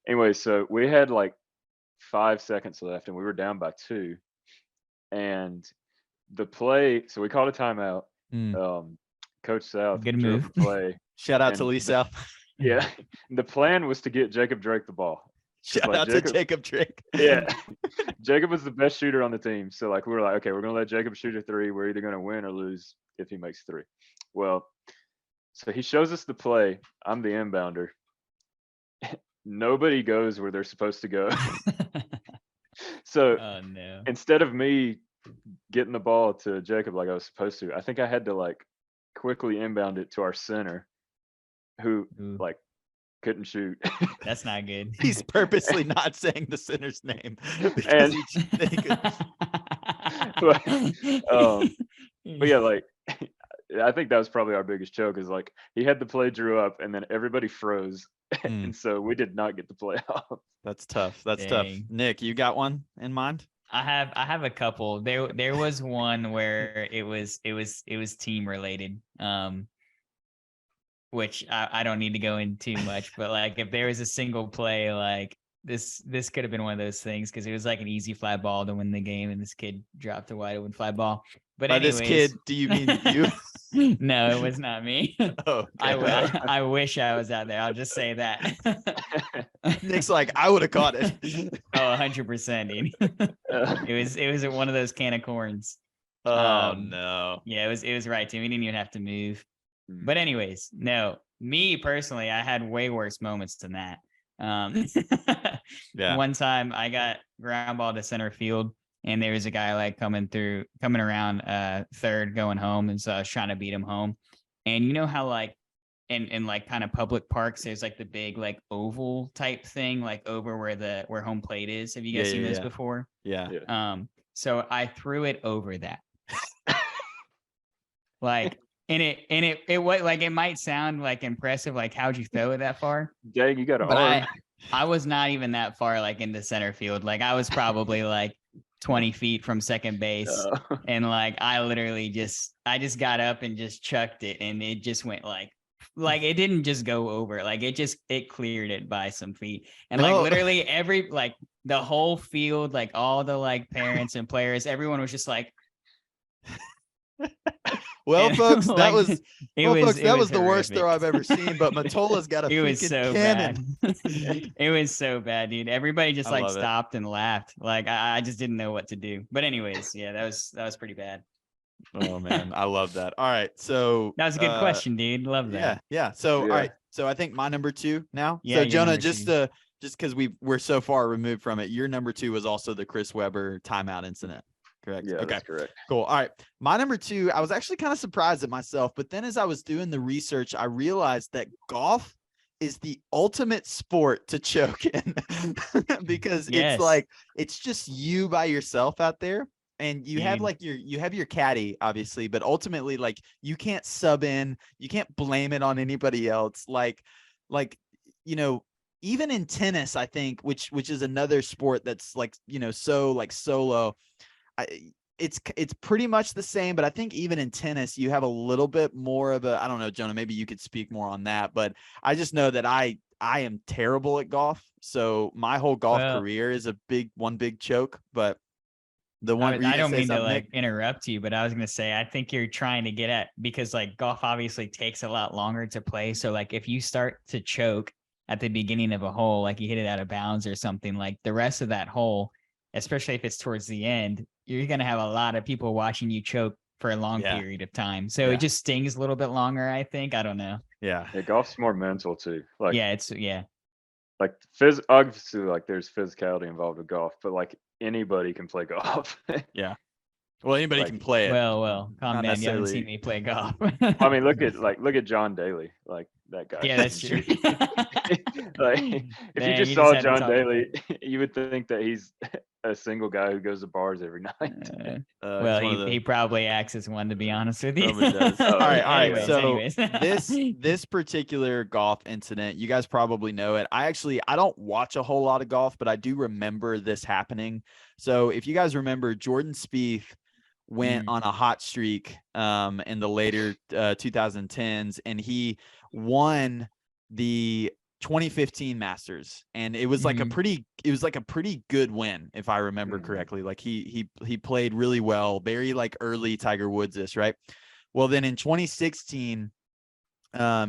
anyway, so we had like 5 seconds left, and we were down by 2. And the play. So we called a timeout. Coach South Good drove move. the play. Shout out to And Lee South. Yeah, the plan was to get Jacob Drake the ball. Shout like out to Jacob Drake. Yeah, Jacob was the best shooter on the team. So like we were like, okay, we're gonna let Jacob shoot a 3. We're either gonna win or lose if he makes 3. Well, so he shows us the play. I'm the inbounder. Nobody goes where they're supposed to go. So Oh no. instead of me getting the ball to Jacob like I was supposed to. I think I had to like quickly inbound it to our center, who Ooh, like couldn't shoot. that's not good. He's purposely not saying the center's name because And he could. but, but yeah, like I think that was probably our biggest choke is like he had the play drew up and then everybody froze. And so we did not get the play off. That's tough. That's tough. Dang. Nick, you got one in mind? I have a couple. There was one where it was team related. Which I don't need to go into too much, but like if there was a single play, like this could have been one of those things because it was like an easy fly ball to win the game, and this kid dropped a wide open fly ball. But By anyways, this kid, do you mean you? No, it was not me. Oh, I wish I was out there. I'll just say that. Nick's like, I would have caught it. Oh, 100%, dude. It was one of those can of corns. Oh no. Yeah, it was right to me. We didn't even have to move. Mm. But anyways, no, me personally, I had way worse moments than that. Yeah. One time I got ground ball to center field, and there was a guy like coming around third going home, and so I was trying to beat him home. And you know how like in like kind of public parks, there's like the big like oval type thing, like over where home plate is. Have you guys seen this before? Yeah. So I threw it over that. Like, and it was like, it might sound like impressive, like how'd you throw it that far? Dang, you got an But arm. I was not even that far like into center field. Like I was probably like 20 feet from second base. And like I literally just got up and just chucked it, and it just went like it didn't just go over, like it cleared it by some feet. And like literally every like the whole field, like all the like parents and players, everyone was just like, well, and, folks, like, that was the worst horrific. throw I've ever seen. But Matola's got a It was freaking so cannon. bad. It was so bad, dude. Everybody just I like love it. stopped and laughed. Like I just didn't know what to do. But anyways, yeah, that was pretty bad. Oh man, I love that. All right, so That was a good question, dude. Love that. Yeah. So all Yeah. right, so I think my number 2 now. Yeah, So your Jonah, number two. just because we're so far removed from it, your number 2 was also the Chris Webber timeout incident. Correct. Yeah, Okay. that's correct. Cool. All right. My number 2, I was actually kind of surprised at myself, but then as I was doing the research, I realized that golf is the ultimate sport to choke in because Yes. it's like, it's just you by yourself out there, and you have Dude. like you have your caddy, obviously, but ultimately like you can't sub in, you can't blame it on anybody else. Like, you know, even in tennis, I think, which is another sport that's like, you know, so like solo, it's pretty much the same, but I think even in tennis, you have a little bit more of a, I don't know, Jonah, maybe you could speak more on that, but I just know that I am terrible at golf. So my whole golf career is one big choke, but the one, I don't mean to like interrupt you, but I was going to say, I think you're trying to get at, because like golf obviously takes a lot longer to play. So like if you start to choke at the beginning of a hole, like you hit it out of bounds or something, like the rest of that hole, especially if it's towards the end, you're going to have a lot of people watching you choke for a long period of time. So it just stings a little bit longer, I think. I don't know. Yeah, golf's more mental too. Like, like obviously like there's physicality involved with golf, but like anybody can play golf. Yeah. Well, anybody can play it. Well, calm down. You haven't seen me play golf. I mean, look at John Daly, like that guy. Yeah, that's true. Like, if you just saw John Daly, you would think that he's a single guy who goes to bars every night. Well, he probably acts as one, to be honest with you. All right. Anyways. This particular golf incident, you guys probably know it. I don't watch a whole lot of golf, but I do remember this happening. So if you guys remember, Jordan Spieth went on a hot streak in the later 2010s, and he won the 2015 Masters, and it was like a pretty good win, if I remember correctly. Like he played really well, very like early Tiger Woods-ish, right? Well, then in 2016,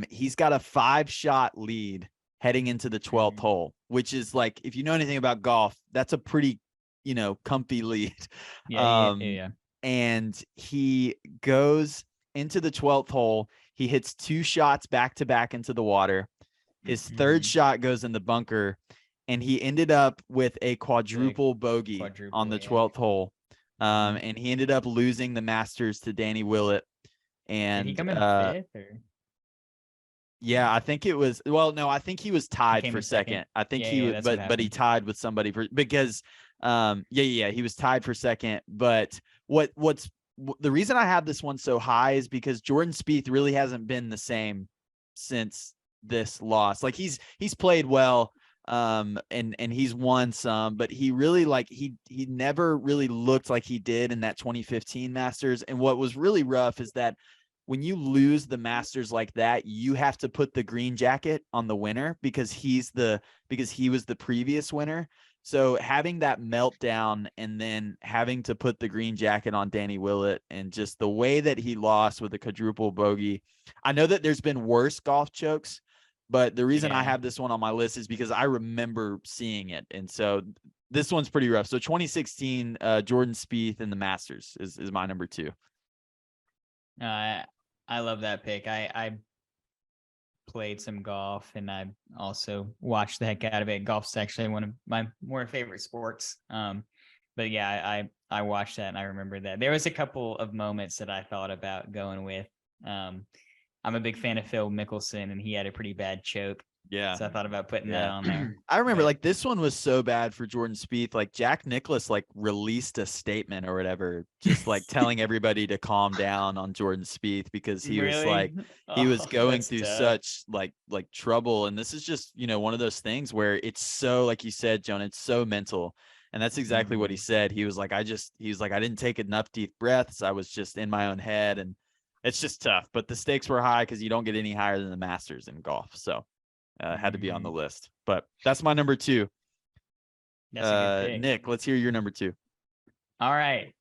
he's got a 5-shot lead heading into the 12th hole, which is like, if you know anything about golf, that's a pretty, you know, comfy lead. Yeah. And he goes into the 12th hole. He hits 2 shots back to back into the water. His third shot goes in the bunker, and he ended up with a quadruple bogey on the 12th hole, And he ended up losing the Masters to Danny Willett. And did he come in 5th or? Yeah, I think it was. Well, no, I think he was tied for second. I think he was, but he tied with somebody because, he was tied for second. But what's the reason I have this one so high is because Jordan Spieth really hasn't been the same since this loss. Like he's played well, and he's won some, but he really he never really looked like he did in that 2015 Masters. And what was really rough is that when you lose the Masters like that, you have to put the green jacket on the winner because he was the previous winner. So having that meltdown and then having to put the green jacket on Danny Willett and just the way that he lost with the quadruple bogey. I know that there's been worse golf chokes, but the reason I have this one on my list is because I remember seeing it. And so this one's pretty rough. So 2016, Jordan Spieth in the Masters is my number 2. I love that pick. I played some golf and I also watched the heck out of it. Golf's actually one of my more favorite sports. But yeah, I watched that and I remember that. There was a couple of moments that I thought about going with. I'm a big fan of Phil Mickelson and he had a pretty bad choke. Yeah. So I thought about putting that on there. I remember this one was so bad for Jordan Spieth. Like Jack Nicklaus released a statement or whatever, just telling everybody to calm down on Jordan Spieth because he was he was going through such trouble. And this is just, one of those things where it's so, like you said, Jonah, it's so mental. And that's exactly what he said. He was like, I didn't take enough deep breaths. I was just in my own head. And it's just tough, but the stakes were high because you don't get any higher than the Masters in golf. So had to be on the list, but that's my number 2. That's a good pick. Nick, let's hear your number 2. All right.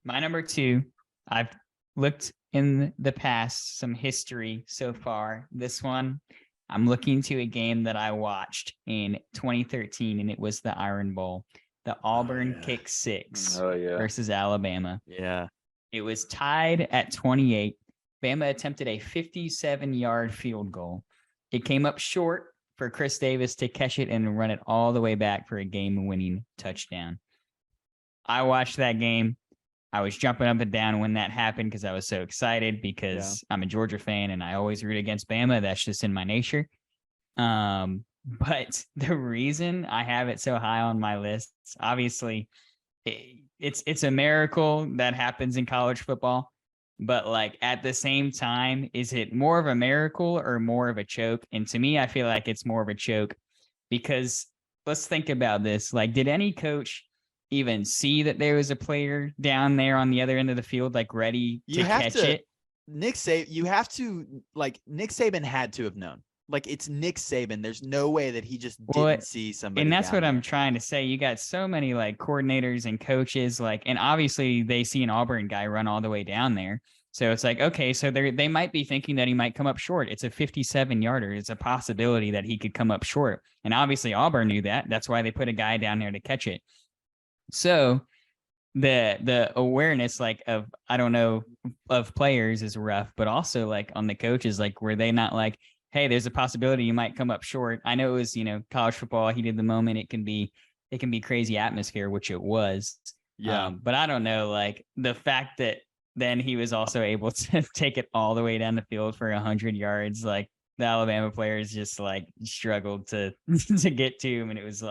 My number 2, I've looked in the past, some history so far. This one, I'm looking to a game that I watched in 2013, and it was the Iron Bowl, the Auburn Kick 6 versus Alabama. Yeah. It was tied at 28. Bama attempted a 57-yard field goal. It came up short for Chris Davis to catch it and run it all the way back for a game-winning touchdown. I watched that game. I was jumping up and down when that happened because I was so excited because I'm a Georgia fan and I always root against Bama. That's just in my nature. But the reason I have it so high on my list, obviously, it's a miracle that happens in college football. But at the same time, is it more of a miracle or more of a choke? And to me, I feel like it's more of a choke because let's think about this. Did any coach even see that there was a player down there on the other end of the field, ready to catch it? Nick Saban had to have known. It's Nick Saban. There's no way that he just didn't see somebody. And that's what I'm trying to say. You got so many coordinators and coaches, and obviously they see an Auburn guy run all the way down there. So it's okay, so they might be thinking that he might come up short. It's a 57-yarder. It's a possibility that he could come up short. And obviously Auburn knew that. That's why they put a guy down there to catch it. So the awareness of, I don't know, of players is rough, but also on the coaches, were they not hey, there's a possibility you might come up short. I know it was, college football, heat of the moment. It can be crazy atmosphere, which it was. Yeah. But I don't know, the fact that then he was also able to take it all the way down the field for 100 yards. The Alabama players just struggled to get to him. And it was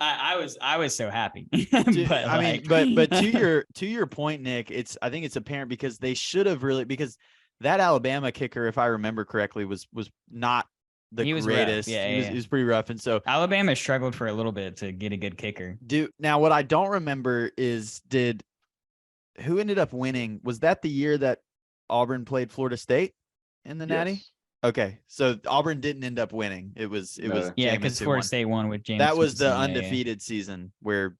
I was so happy. but to your point, Nick, I think it's apparent because they should have because that Alabama kicker, if I remember correctly, was not the greatest. He was pretty rough. And so Alabama struggled for a little bit to get a good kicker. Now what I don't remember is who ended up winning? Was that the year that Auburn played Florida State in the Natty? Okay. So Auburn didn't end up winning. It was because Florida State won with James. That was the undefeated season where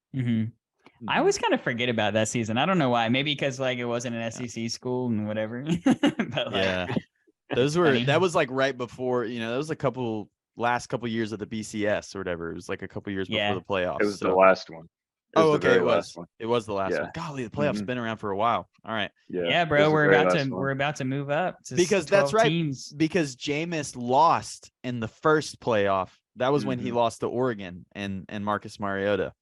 I always kind of forget about that season. I don't know why. Maybe because it wasn't an SEC school and whatever. But that was right before, that was last couple years of the BCS or whatever. It was a couple years before the playoffs. It was the last one. It was the last one. Golly, the playoffs been around for a while. All right. Yeah, bro. We're about to move up because that's right. Teams. Because Jameis lost in the first playoff. That was when he lost to Oregon and Marcus Mariota.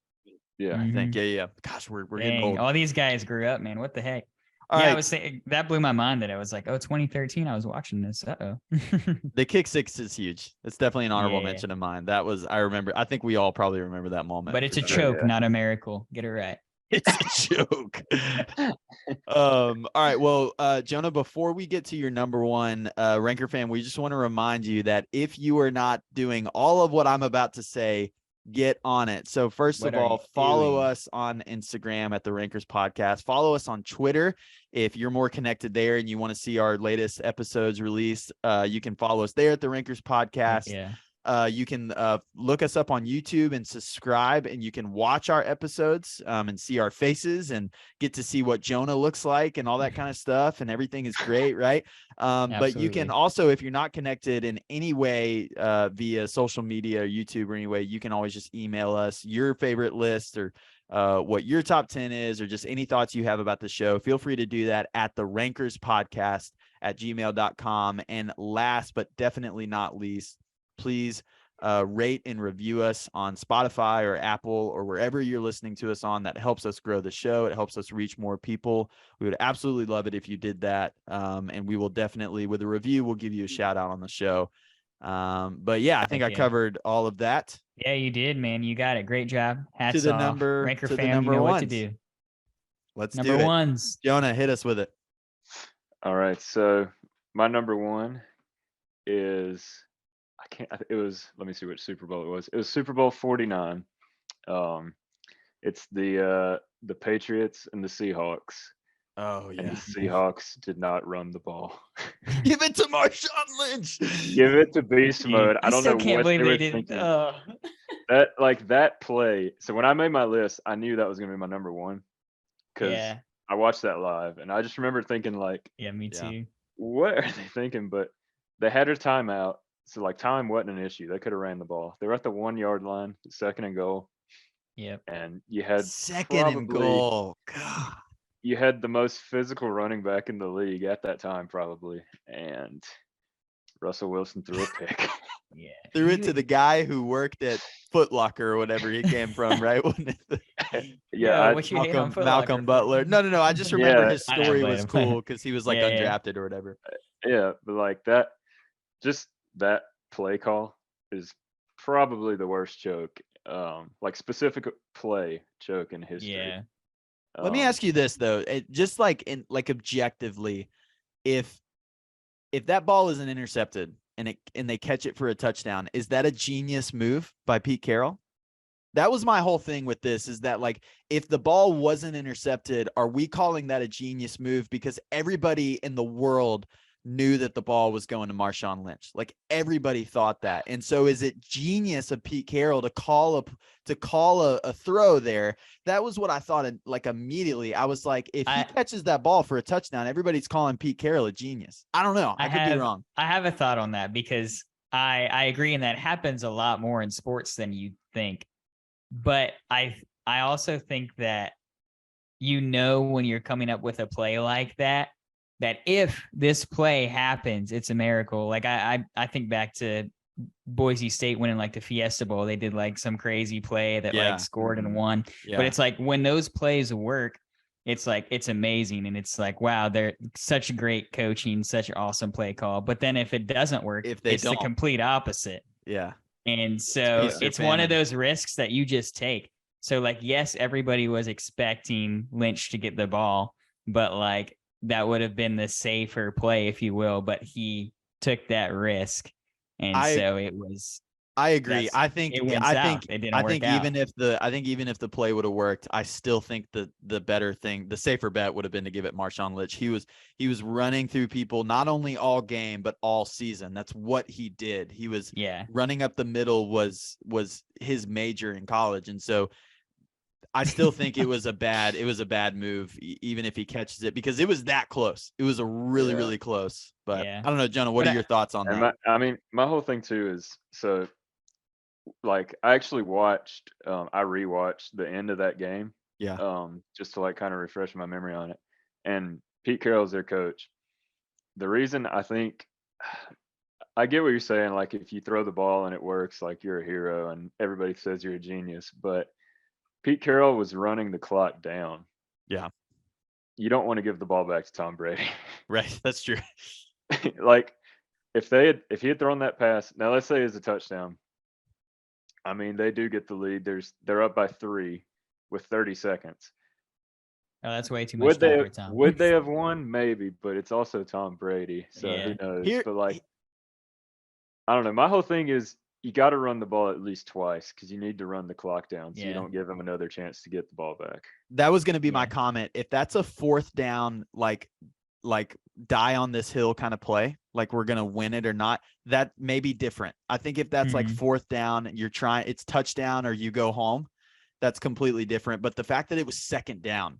Yeah. I think. Yeah. Gosh, we're getting Dang, old. all these guys grew up, man. What the heck? All I right. was saying that blew my mind that I was like, oh, 2013, I was watching this. Uh-oh. The kick six is huge. It's definitely an honorable Yeah. mention of mine. That was, I remember, I think we all probably remember that moment. But it's a for sure. choke, yeah. not a miracle. Get it right. It's a joke. All right. Well, Jonah, before we get to your number one, Ranker fan, we just want to remind you that if you are not doing all of what I'm about to say, get on it. So first What of are all, you follow doing? us on Instagram at the Rankers Podcast. Follow us on Twitter if you're more connected there and you want to see our latest episodes released. You can follow us there at the Rankers Podcast. Yeah. You can look us up on YouTube and subscribe, and you can watch our episodes and see our faces and get to see what Jonah looks like and all that kind of stuff. And everything is great, right? But you can Absolutely. also, if you're not connected in any way via social media or YouTube or any way, you can always just email us your favorite list or what your top 10 is, or just any thoughts you have about the show. Feel free to do that at the Rankers Podcast at gmail.com. And last but definitely not least, please rate and review us on Spotify or Apple or wherever you're listening to us on. That helps us grow the show. It helps us reach more people. We would absolutely love it if you did that. And we will definitely, with a review, we'll give you a shout out on the show. But yeah, I think I covered all of that. Yeah, you did, man. You got it. Great job. Hats To the off. number, Ranker to the fam, you number know what to ones. do. Let's Number do it. ones. Jonah, hit us with it. All right. So my number one is it was, let me see which Super Bowl it was. It was Super Bowl 49. It's the Patriots and the Seahawks. Oh, And the yeah. Seahawks did not run the ball. Give it to Marshawn Lynch. Give it to beast mode. I I don't still know can't what believe they they were didn't. thinking. That play. So when I made my list, I knew that was gonna be my number one because Yeah. I watched that live, and I just remember thinking like, Yeah, me Yeah. too. what are they thinking? But they had their timeout, so like time wasn't an issue. They could have ran the ball. They were at the 1 yard line, second and goal, Yep. and you had Second and goal. God. you had the most physical running back in the league at that time, probably, and Russell Wilson threw a pick. Yeah. Threw it to the guy who worked at Foot Locker or whatever he came from, right? Yeah, what you hate on Foot Locker Malcolm for? Butler. No. I just remember Yeah. his I know, story I'm was playing. cool because he was like Yeah, yeah. undrafted or whatever. Yeah, but like that, just that play call is probably the worst choke, like specific play choke in history. Yeah. Let me ask you this though, just like objectively, if that ball isn't intercepted and they catch it for a touchdown, is that a genius move by Pete Carroll? That was my whole thing with this, is that like, if the ball wasn't intercepted, are we calling that a genius move? Because everybody in the world knew that the ball was going to Marshawn Lynch. Like everybody thought that. And so is it genius of Pete Carroll to call a throw there? That was what I thought. Like immediately I was like, if he catches that ball for a touchdown, everybody's calling Pete Carroll a genius. I don't know. I could be wrong. I have a thought on that because I agree, and that happens a lot more in sports than you think. But I also think that, when you're coming up with a play like that if this play happens, it's a miracle. Like I think back to Boise State winning like the Fiesta Bowl. They did like some crazy play that like scored and won. Yeah. But it's like when those plays work, it's like, it's amazing. And it's like, wow, they're such great coaching, such an awesome play call. But then if it doesn't work, it's the complete opposite. Yeah. And so it's one of famine. those risks that you just take. So like, yes, everybody was expecting Lynch to get the ball, but like that would have been the safer play, if you will, but he took that risk. And so it was. I agree. I think it didn't work out. even if the play would have worked, I still think the better thing, the safer bet would have been to give it Marshawn Lynch. He was running through people not only all game but all season. That's what he did. He was running up the middle was his major in college, and so I still think it was a bad move, even if he catches it, because it was that close. It was a really really close. But I don't know, Jonah. What are your thoughts on that? My whole thing too is, so like I actually watched, I rewatched the end of that game, just to like kind of refresh my memory on it. And Pete Carroll's their coach. The reason I think, I get what you're saying, like if you throw the ball and it works, like you're a hero and everybody says you're a genius, but Pete Carroll was running the clock down. Yeah. You don't want to give the ball back to Tom Brady. Right. That's true. Like if he had thrown that pass, now let's say it's a touchdown. I mean, they do get the lead. They're up by 3 with 30 seconds. Oh, that's way too much time for Tom. Would they have won? Maybe, but it's also Tom Brady, so who knows? But like, I don't know. My whole thing is you got to run the ball at least twice because you need to run the clock down so you don't give them another chance to get the ball back. That was going to be my comment. If that's a 4th down, like die on this hill kind of play, like we're going to win it or not, that may be different. I think if that's like 4th down, it's touchdown or you go home, that's completely different. But the fact that it was 2nd down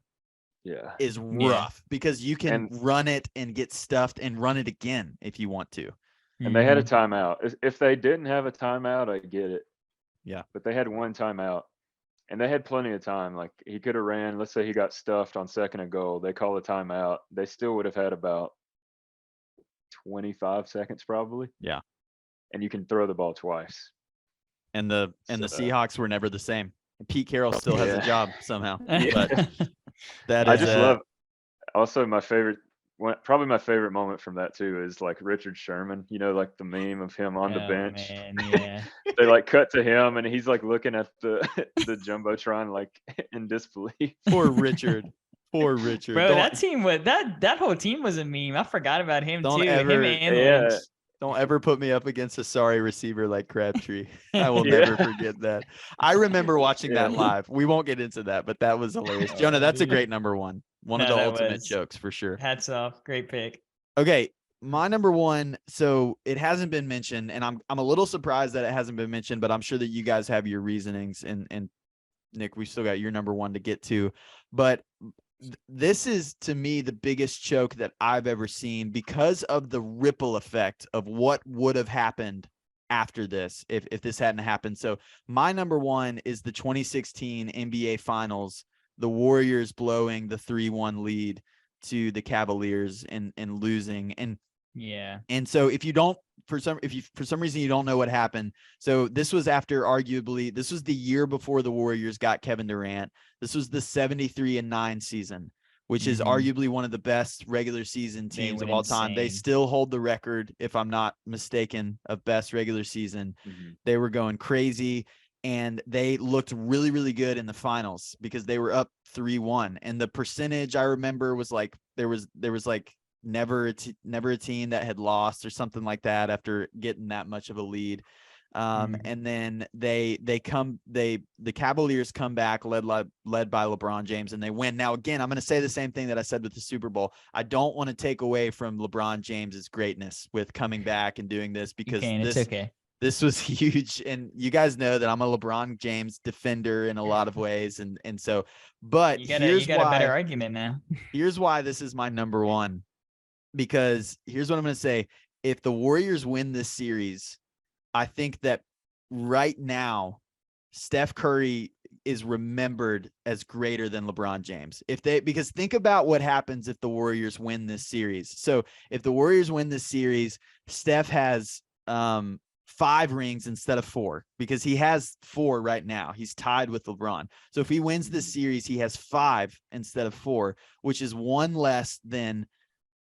is rough because you can run it and get stuffed and run it again if you want to. And they had a timeout. If they didn't have a timeout, I get it. Yeah. But they had one timeout and they had plenty of time. Like he could have ran, let's say he got stuffed on 2nd and goal. They call a timeout. They still would have had about 25 seconds probably. Yeah. And you can throw the ball twice. And the Seahawks were never the same. Pete Carroll still has a job somehow. But that I just love also probably my favorite moment from that too is like Richard Sherman, like the meme of him on the bench. Man, They like cut to him and he's like looking at the jumbotron like in disbelief. Poor Richard. Bro, that whole team was a meme. I forgot about him too. Him and Lynch. Don't ever put me up against a sorry receiver like Crabtree. I will never forget that. I remember watching that live. We won't get into that, but that was hilarious. Jonah, that's a great number one. One of the ultimate jokes for sure. Hats off. Great pick. Okay. My number one. So it hasn't been mentioned, and I'm a little surprised that it hasn't been mentioned, but I'm sure that you guys have your reasonings. And Nick, we still got your number one to get to. But this is, to me, the biggest choke that I've ever seen because of the ripple effect of what would have happened after this if this hadn't happened. So my number one is the 2016 NBA Finals, the Warriors blowing the 3-1 lead to the Cavaliers and losing. And so if for some reason you don't know what happened, so this was this was the year before the Warriors got Kevin Durant. This was the 73-9 season, which is arguably one of the best regular season teams of all time. They still hold the record, if I'm not mistaken, of best regular season. They were going crazy and they looked really, really good in the finals because they were up 3-1. And the percentage I remember was like, there was like never a team that had lost or something like that after getting that much of a lead. And then the Cavaliers come back led by LeBron James and they win. Now, again, I'm going to say the same thing that I said with the Super Bowl. I don't want to take away from LeBron James's greatness with coming back and doing this because it's okay. This was huge. And you guys know that I'm a LeBron James defender in a lot of ways. And so, but you got a better argument now. Here's why this is my number one, because here's what I'm going to say. If the Warriors win this series, I think that right now, Steph Curry is remembered as greater than LeBron James. Because think about what happens if the Warriors win this series. So if the Warriors win this series, Steph has 5 rings instead of 4 because he has 4 right now. He's tied with LeBron. So if he wins this series, he has 5 instead of 4, which is 1 less than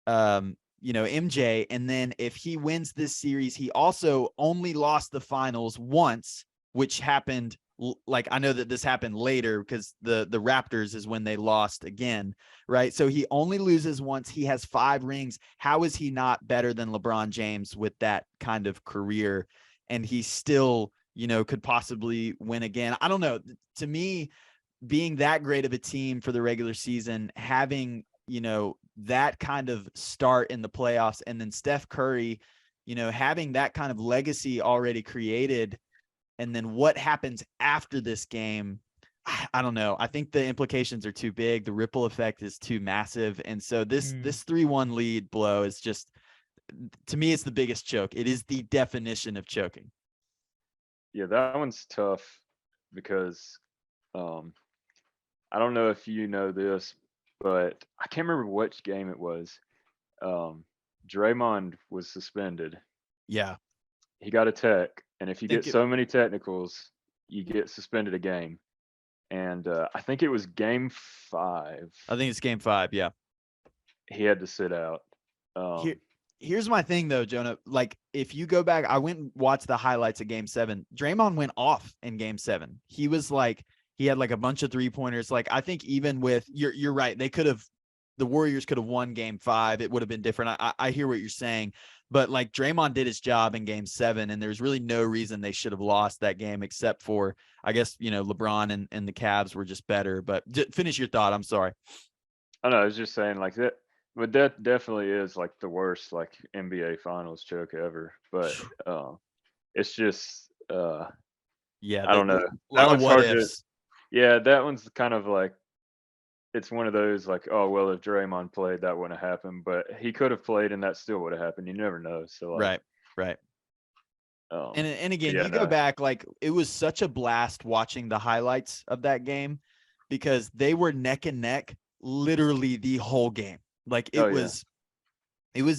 MJ. And then if he wins this series, he also only lost the finals once, which happened. Like, I know that this happened later because the Raptors is when they lost again, right? So he only loses once. He has 5 rings. How is he not better than LeBron James with that kind of career? And he still, could possibly win again. I don't know. To me, being that great of a team for the regular season, having, that kind of start in the playoffs, and then Steph Curry, having that kind of legacy already created. And then what happens after this game, I don't know. I think the implications are too big. The ripple effect is too massive. And so this 3-1 lead blow is just, to me, it's the biggest choke. It is the definition of choking. Yeah, that one's tough because I don't know if you know this, but I can't remember which game it was. Draymond was suspended. Yeah. He got a tech. And if you get so many technicals, you get suspended a game. and I think it was game 5. I think it's game 5. Yeah. He had to sit out. Here's my thing though, Jonah. Like, if you go back, I went and watched the highlights of game 7. Draymond went off in game 7. He was like, he had like a bunch of 3-pointers. Like, I think even with you're right. The Warriors could have won game 5. It would have been different. I hear what you're saying, but like Draymond did his job in game 7, and there's really no reason they should have lost that game except for, I guess, LeBron and the Cavs were just better. But finish your thought. I'm sorry. I know. I was just saying like that. But that definitely is like the worst like NBA Finals choke ever. But it's just yeah, I don't know. A lot That of one's what hard ifs. yeah, that one's kind of like it's one of those like, oh well, if Draymond played, that wouldn't have happened. But he could have played, and that still would have happened. You never know. So like, Right. And again, yeah, you go back, like, it was such a blast watching the highlights of that game because they were neck and neck literally the whole game. Like, it was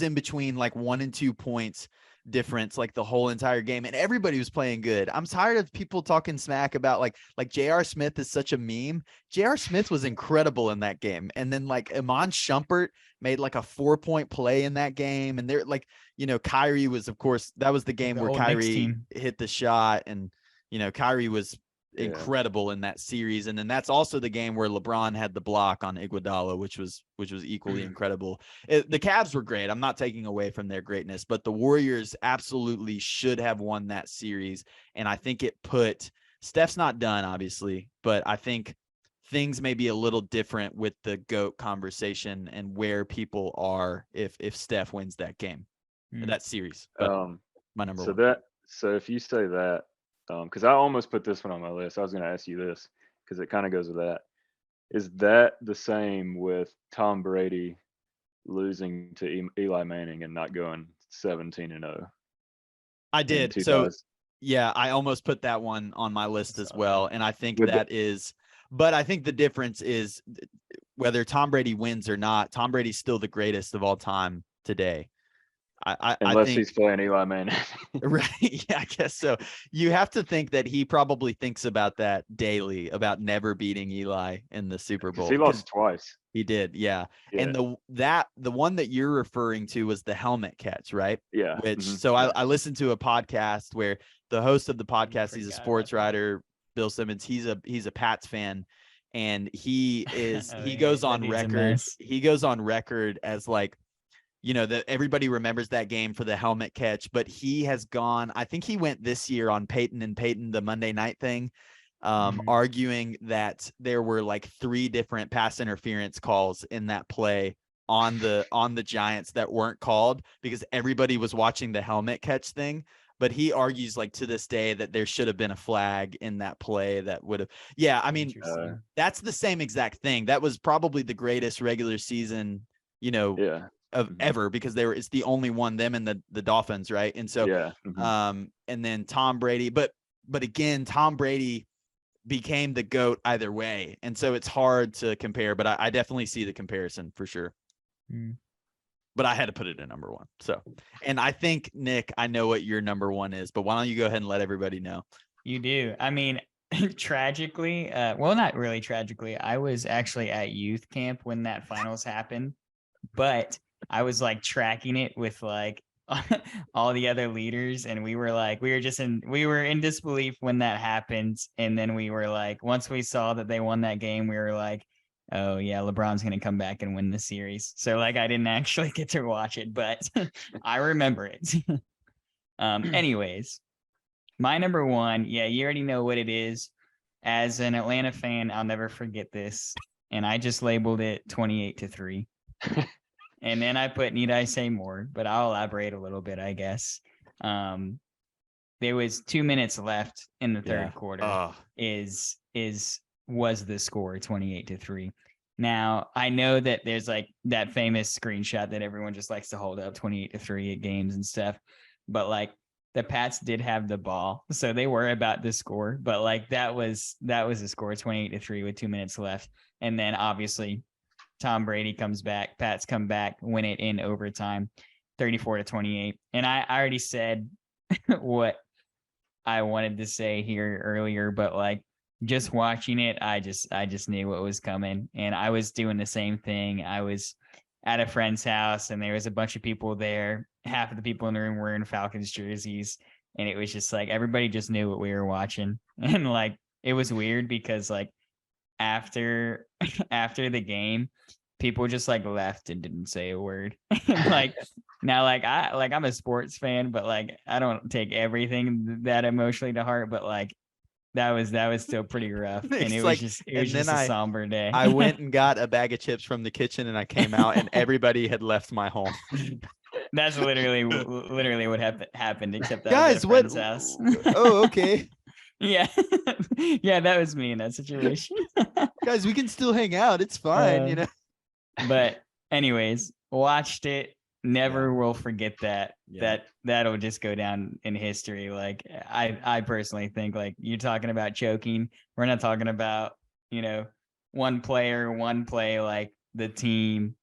in between like 1 and 2 points difference like the whole entire game, and everybody was playing good. I'm tired of people talking smack about like J.R. Smith is such a meme. J.R. Smith was incredible in that game, and then like Iman Shumpert made like a 4-point play in that game, and they're like, Kyrie was, of course, that was the game where Kyrie hit the shot, and Kyrie was incredible in that series. And then that's also the game where LeBron had the block on Iguodala, which was equally incredible. The Cavs were great. I'm not taking away from their greatness, but the Warriors absolutely should have won that series. And I think it put Steph's not done, obviously, but I think things may be a little different with the GOAT conversation and where people are if Steph wins that game, that series. But my number one. So if you say that, because I almost put this one on my list. I was going to ask you this because it kind of goes with that. Is that the same with Tom Brady losing to Eli Manning and not going 17-0? I did. So yeah, I almost put that one on my list as well. And I think but I think the difference is whether Tom Brady wins or not, Tom Brady's still the greatest of all time today. Unless he's playing Eli Manning. Right. Yeah, I guess so. You have to think that he probably thinks about that daily, about never beating Eli in the Super Bowl. He lost twice. He did. Yeah. And the one that you're referring to was the helmet catch, right? Yeah. So I listened to a podcast where the host of the podcast, he's a sports writer, Bill Simmons. He's a Pats fan. And he goes on record. He goes on record as like, that everybody remembers that game for the helmet catch, but he has gone, I think he went this year on Peyton and Peyton, the Monday night thing, arguing that there were like 3 different pass interference calls in that play on the Giants that weren't called because everybody was watching the helmet catch thing. But he argues like to this day that there should have been a flag in that play that would have, I mean, that's the same exact thing. That was probably the greatest regular season, of ever, because it's the only one, them and the Dolphins, right? And so and then Tom Brady, but again, Tom Brady became the GOAT either way, and so it's hard to compare, but I definitely see the comparison for sure. But I had to put it in number 1. So, and I think, Nick, I know what your number 1 is, but why don't you go ahead and let everybody know? You do. I mean, tragically, well, not really tragically, I was actually at youth camp when that finals happened, but I was like tracking it with like all the other leaders, and we were in disbelief when that happened. And then we were like, once we saw that they won that game, we were like, oh yeah, LeBron's going to come back and win the series. So like, I didn't actually get to watch it, but I remember it. Anyways, my number 1, you already know what it is. As an Atlanta fan, I'll never forget this. And I just labeled it 28-3. And then I put, need I say more, but I'll elaborate a little bit, I guess. There was 2 minutes left in the third quarter. Was the score 28-3. Now, I know that there's like that famous screenshot that everyone just likes to hold up, 28-3 at games and stuff. But like the Pats did have the ball, so they were about the score. But like that was the score, 28-3 with 2 minutes left. And then obviously Tom Brady comes back, Pats come back, win it in overtime, 34-28. And I already said what I wanted to say here earlier, but like just watching it, I just knew what was coming. And I was doing the same thing. I was at a friend's house and there was a bunch of people there. Half of the people in the room were in Falcons jerseys. And it was just like everybody just knew what we were watching. And like it was weird because like after the game, people just like left and didn't say a word. Like now, like I'm a sports fan, but like I don't take everything that emotionally to heart. But like that was still pretty rough, and It's it like- was and just then a somber day. I went and got a bag of chips from the kitchen and I came out and everybody had left my home. That's literally what happened, except that Guys, was at a what? friend's house. Oh, okay. Yeah, yeah, that was me in that situation. Guys, we can still hang out. It's fine, you know. But anyways, watched it. Never will forget that. Yeah. That'll just go down in history. Like I personally think like you're talking about choking. We're not talking about, you know, one player, one play, like the team.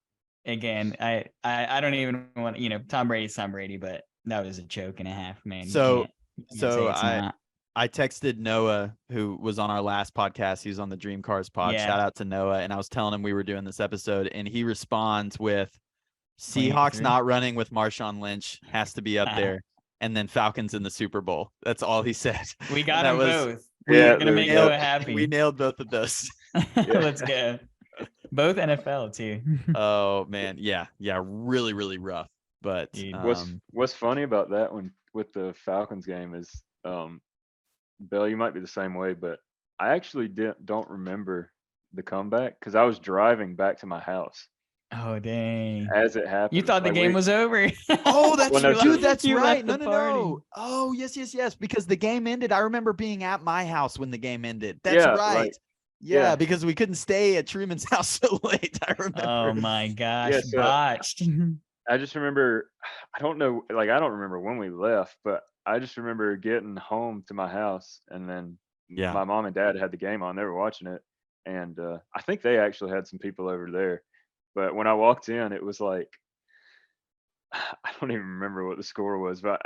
Again, I don't even want, you know, Tom Brady's Tom Brady, but that was a choke and a half, man. So You can't say it's not. I texted Noah, who was on our last podcast. He was on the Dream Cars pod. Yeah. Shout out to Noah. And I was telling him we were doing this episode, and he responds with 28-3. Seahawks not running with Marshawn Lynch has to be up there. And then Falcons in the Super Bowl. That's all he said. We got And them that was- both. Yeah, We're gonna make there you Noah go. happy. We nailed both of those. Let's go. Both NFL too. Oh man. Yeah. Yeah. Really, really rough. But Dude. What's funny about that one with the Falcons game is, Bill, you might be the same way, but I actually don't remember the comeback because I was driving back to my house Oh dang! as it happened. You thought the Like, game was over. oh, that's Well, no, dude, that's You right. left No, the no, party. no. Oh, yes. Because the game ended. I remember being at my house when the game ended. That's Yeah, right. right. Yeah, Yeah. because we couldn't stay at Truman's house so late. I remember. Oh my gosh! Yeah, so- Botched. I just remember, I don't know, like I don't remember when we left, but I just remember getting home to my house and then Yeah. my mom and dad had the game on. They were watching it, and I think they actually had some people over there. But when I walked in, it was like I don't even remember what the score was, but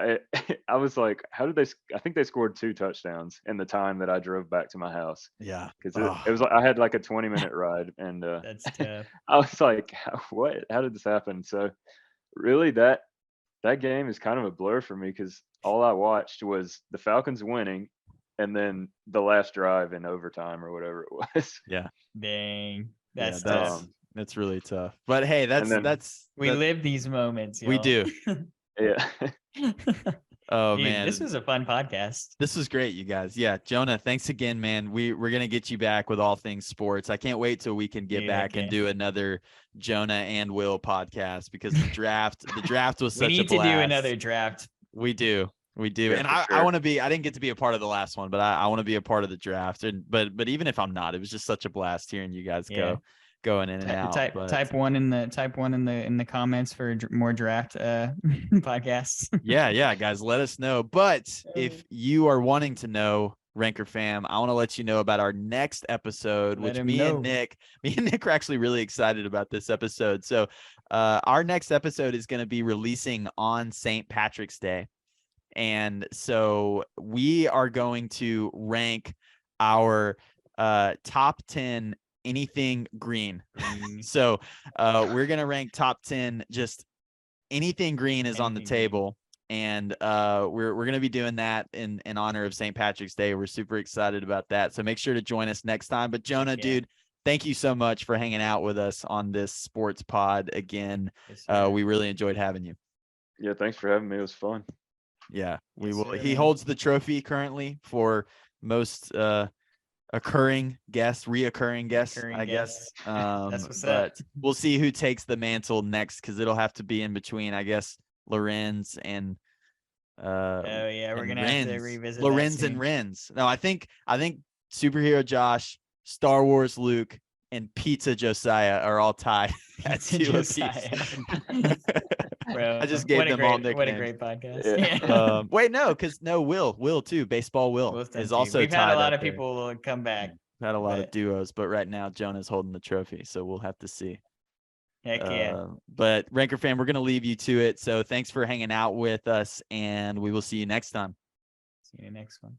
I was like, how did they? I think they scored 2 touchdowns in the time that I drove back to my house Yeah. because it was like I had like a 20-minute ride, and That's tough. I was like, what? How did this happen? So really, that game is kind of a blur for me because all I watched was the Falcons winning, and then the last drive in overtime or whatever it was. Dang. That's Yeah, tough. that's really tough. But hey, that's We live these moments. we y'all. do. Yeah. Oh Dude, man, this was a fun podcast. this was great, you guys. Yeah, Jonah, thanks again, man. We're gonna get you back with all things sports. I can't wait till we can get Dude, back and okay. do another Jonah and Will podcast because the draft was We such a need to blast. do another draft. We do. Yeah, And for I sure. want to be, I didn't get to be a part of the last one, but I want to be a part of the draft. And but even if I'm not, it was just such a blast hearing you guys Yeah. going in and out. but- Type one in the comments for more draft podcasts. yeah, guys, let us know. But if you are wanting to know, Ranker fam, I want to let you know about our next episode, Let which him me know. and Nick are actually really excited about this episode. So our next episode is going to be releasing on St. Patrick's Day. And so we are going to rank our top 10 anything green. So we're going to rank top 10, just anything green is on the Anything green. table. And we're going to be doing that in honor of St. Patrick's Day. We're super excited about that. So make sure to join us next time. But Jonah, Yeah. dude, thank you so much for hanging out with us on this sports pod again. Yes, sir. We really enjoyed having you. Yeah. Thanks for having me. It was fun. Yeah, we Yes, will. sir, He man. holds the trophy currently for most reoccurring guest, Recurring I guess. guest. That's what's up. But we'll see who takes the mantle next because it'll have to be in between, I guess, Lorenz and Oh yeah, we're and gonna have to Renz. revisit Lorenz that and soon. Renz. No, I think superhero Josh, Star Wars Luke, and Pizza Josiah are all tied at Pizza 2 apiece. Josiah. Bro, I just gave what a them all great- What a nicknames. great podcast. Yeah. Yeah. Wait, no, because Will too. Baseball Will Both done is too. also We've tied had a lot up of there. people come back. Had a lot of but- duos, but right now Jonah's holding the trophy, so we'll have to see. Heck yeah. But Ranker fan, we're gonna leave you to it. So thanks for hanging out with us, and we will see you next time. See you next one.